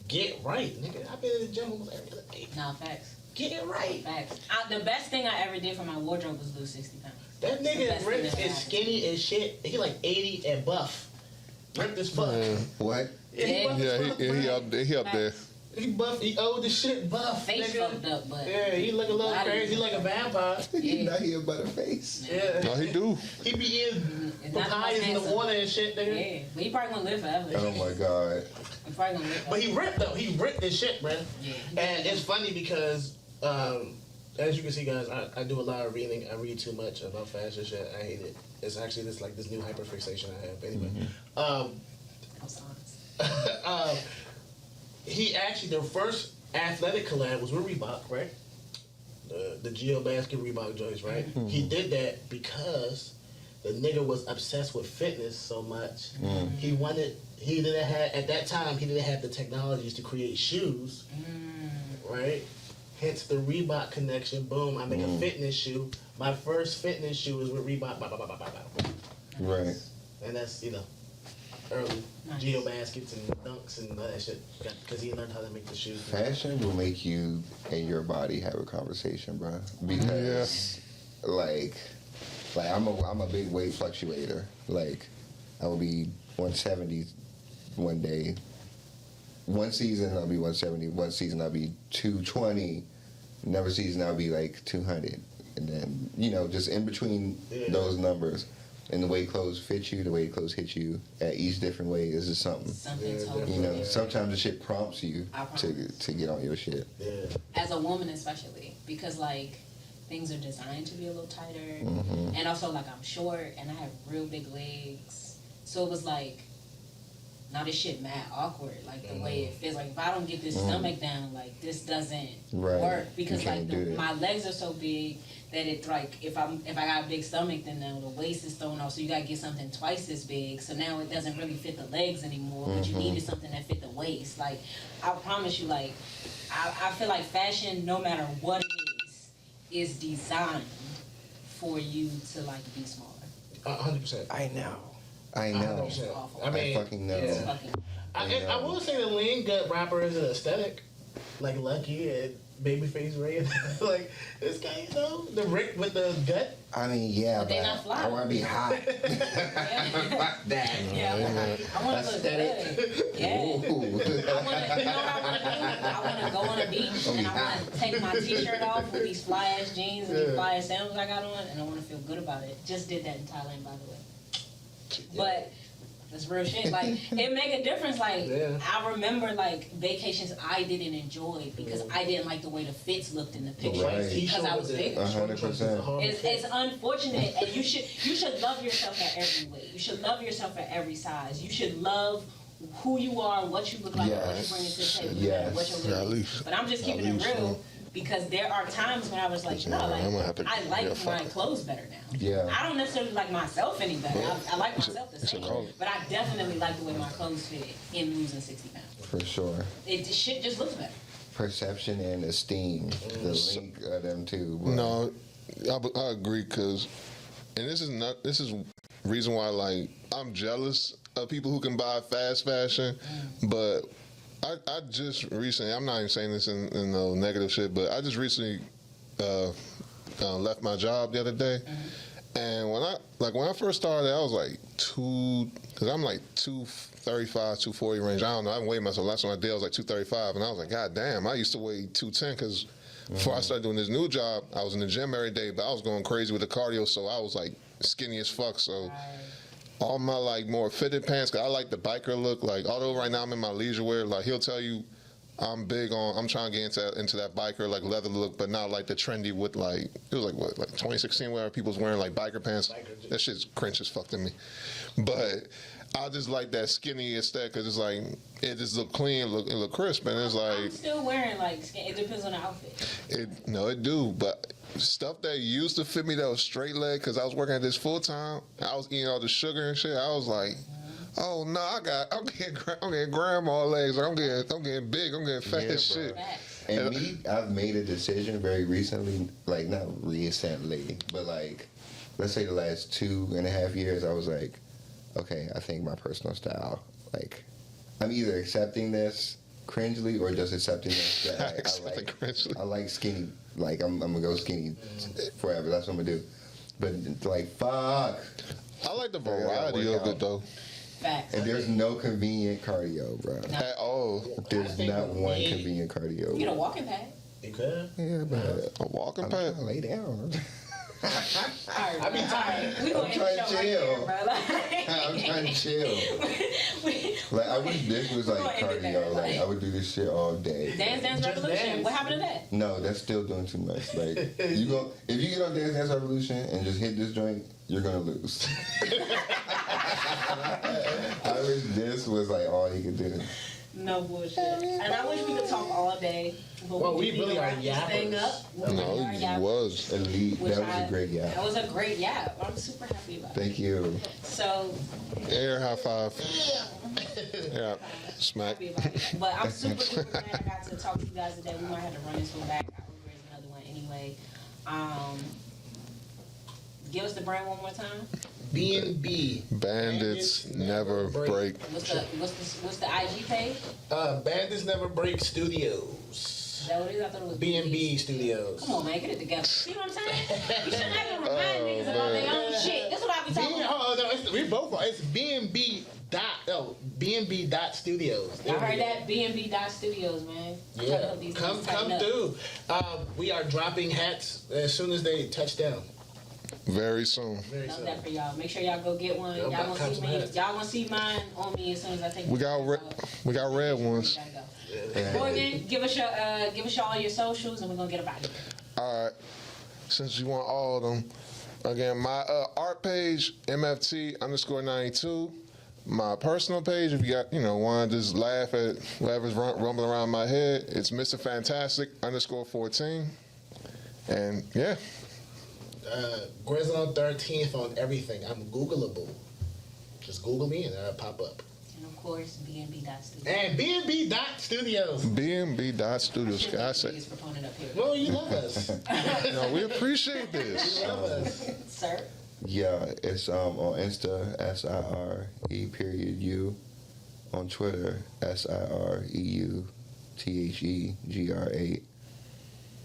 Get right, nigga. I've been in the gym almost every other day. Nah, facts. Get it right. Facts. The best thing I ever did for my wardrobe was lose 60 pounds. That nigga Rick is skinny as shit. He like 80 and buff. Ripped as fuck. What? Yeah, he up there. He buff. He old as shit. Buff. Face nigga. fucked up, but yeah, he look a little crazy. He like a vampire. He not here but a face. Yeah. No, he do. He be eating papayas in the water and shit, nigga. Yeah, but he probably gonna live forever. Oh my god. He probably gonna live forever. But he ripped though. He ripped this shit, man. Yeah. And it's funny because, as you can see, guys, I do a lot of reading. I read too much about fashion shit. I hate it. It's actually this new hyperfixation I have. Anyway, he actually the first athletic collab was with Reebok, right? The GeoBasket Reebok joints, right? Mm-hmm. He did that because the nigga was obsessed with fitness so much. Mm. He didn't have the technologies to create shoes, right? Hence the Reebok connection. Boom, I make a fitness shoe. My first fitness shoe was with Reebok. Right. And that's, early GeoBaskets and dunks and all that shit. Because he learned how to make the shoes. Fashion will make you and your body have a conversation, bro. Because, like I'm a big weight fluctuator. Like, I will be 170 one day. One season I'll be 170. One season I'll be 220. Another season I'll be like 200. And then, just in between those numbers. And the way clothes fit you, the way clothes hit you at each different way is just something. Totally sometimes the shit prompts you to get on your shit. Yeah. As a woman especially, because like things are designed to be a little tighter, and also like I'm short and I have real big legs, so it was like, now this shit mad awkward, like the way it feels. Like if I don't get this stomach down, like this doesn't work because like my legs are so big that it's like if I got a big stomach, then now the waist is thrown off, so you gotta get something twice as big. So now it doesn't really fit the legs anymore, but you needed something that fit the waist. Like I promise you, like I feel like fashion, no matter what it is designed for you to like be smaller. 100%. I know. I mean, I fucking know. Yeah. I will say the lean gut rapper is an aesthetic, like Lucky and Babyface Ray. Like this guy, you know, the Rick with the gut. I mean, yeah, But they not fly. I want to be hot. Fuck that. Yeah, I want to look good. Yeah. Ooh. I want to, you know what I want to do? I want to go on a beach and I want to take my t-shirt off with these fly ass jeans and these fly ass sandals I got on, and I want to feel good about it. Just did that in Thailand, by the way. But that's real shit. Like, it make a difference. Like, I remember, like, vacations I didn't enjoy because I didn't like the way the fits looked in the picture because I was big. 100%. It's unfortunate, and you should love yourself at every weight. You should love yourself at every size. You should love who you are, what you look like, what you bring to the table, what you're doing. But I'm just keeping it real. Because there are times when I was like, no, like, I like my clothes better now. Yeah. I don't necessarily like myself any better. I like myself the same. But I definitely like the way my clothes fit in losing 60 pounds. For sure. Shit just looks better. Perception and esteem, the link of them two. Bro. No, I agree, because, and this is reason why, like, I'm jealous of people who can buy fast fashion, but I just recently, I'm not even saying this in no negative shit, but I just recently left my job the other day. And when I first started, I was like because I'm like 235, 240 range. I don't know, I haven't weighed myself. Last time I did, I was like 235. And I was like, God damn, I used to weigh 210 because before I started doing this new job, I was in the gym every day, but I was going crazy with the cardio, so I was like skinny as fuck. So all my like more fitted pants, cause I like the biker look. Like, although right now I'm in my leisure wear, like he'll tell you I'm trying to get into that biker like leather look, but not like the trendy with like, it was like what, like 2016 where people was wearing like biker pants. That shit's cringe as fuck to me. But I just like that skinny aesthetic, cause it's like, it just look clean, it look crisp, and it's like. I'm still wearing like skin, it depends on the outfit. It do, but stuff that used to fit me that was straight leg, cause I was working at this full time, I was eating all the sugar and shit. I was like, oh no, I'm getting grandma legs. Like, I'm getting big. I'm getting fat as shit. And me, I've made a decision very recently, like not recently, but like, let's say the last 2.5 years, I was like, okay, I think my personal style, like, I'm either accepting this cringely or just accepting this that I like skinny. Like, I'm gonna go skinny forever. That's what I'm gonna do. But like, fuck. I like the variety of it though. Facts. And there's no convenient cardio, bro. No. At all. There's not one convenient cardio. You get a walking pad. You could. Yeah, but A walking I'm pad. trying to lay down. I be tired. We gonna I'm trying to chill. Right, I'm trying to chill. Like, I wish this was like cardio. Like, I would do this shit all day. Dance Revolution. dance. What happened to that? No, that's still doing too much. Like, if you get on Dance Revolution and just hit this joint, you're gonna lose. I wish this was like all he could do. No bullshit. And I wish we could talk all day. But Well, we just really need to are wrap this thing yappers. up. We really No, are it yappers. was. Elite. Which That was a great yap. That was a great yap. I'm super happy about it. Thank you. So Air high five. Yeah, smack. happy about it. But I'm super, super glad I got to talk to you guys today. We might have to run this one back. I will raise another one anyway. Give us the brand one more time. BNB. Bandits never break. What's the IG page? Bandits Never Break Studios. Is that what it is? I thought it was BNB Studios. Come on, man, get it together. See what I'm saying? You shouldn't have to remind niggas about their own shit. That's what I be talking about. We both are. It's BNB BNB dot Studios. Y'all heard that? BNB dot Studios, man. Yeah, come through. We are dropping hats as soon as they touch down. Very soon. Love that for y'all. Make sure y'all go get one. Yo, Y'all cop gonna see some me. hats. Y'all gonna see mine on me as soon as I take. We got red ones. Morgan, give us your all your socials, and we're gonna get about it. All right. Since you want all of them, again, my art page MFT_92. My personal page, if you got, want to just laugh at whatever's rumbling around my head, it's Mr. Fantastic _14. And yeah. Grizz on 13th on everything. I'm Googleable. Just Google me and I'll pop up. And of course, BNB dot Studios. And BNB dot Studios. BNB dot Studios. I say, Biggest proponent up here. Well, you love us. we appreciate this. You love us. Sir. Yeah, it's on Insta, SIRE_U. on Twitter, SIREUTHEGR8.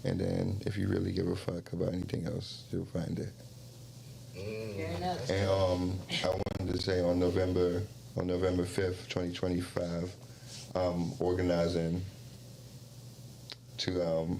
And then if you really give a fuck about anything else, you'll find it. Fair enough. And I wanted to say on November 5th, 2025, organizing to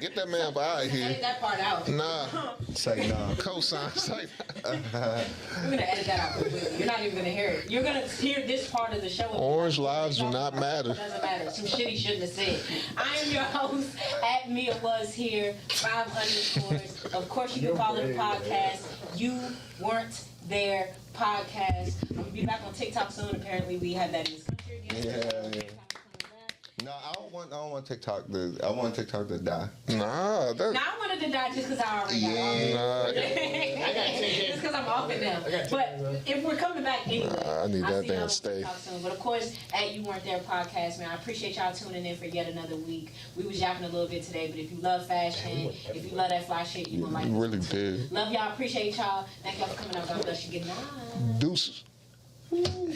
Get that man out of here. Edit that part out. Nah, say nah. cosign. Say We're gonna edit that out completely. You're not even gonna hear it. You're gonna hear this part of the show. Orange lives do not matter. Doesn't matter. Some shit he shouldn't have said. I am your host at Mia Was Here 5 underscores. Of course, you can follow the podcast. You Weren't There podcast. I'm gonna be back on TikTok soon. Apparently, we have that in this country again. Yeah. No, I don't want TikTok to. I want TikTok to die. Nah, that. Now I wanted to die just because I already got it. Nah, Just because I'm off it now. But if we're coming back anyway, I need I'll that see damn y'all on stay. TikTok soon. But of course, at You Weren't There podcast, man, I appreciate y'all tuning in for yet another week. We was yapping a little bit today, but if you love fashion, if you love that fly shit, you gonna like You this. really did. Love y'all, appreciate y'all. Thank y'all for coming out. God bless you. Good night. Deuces.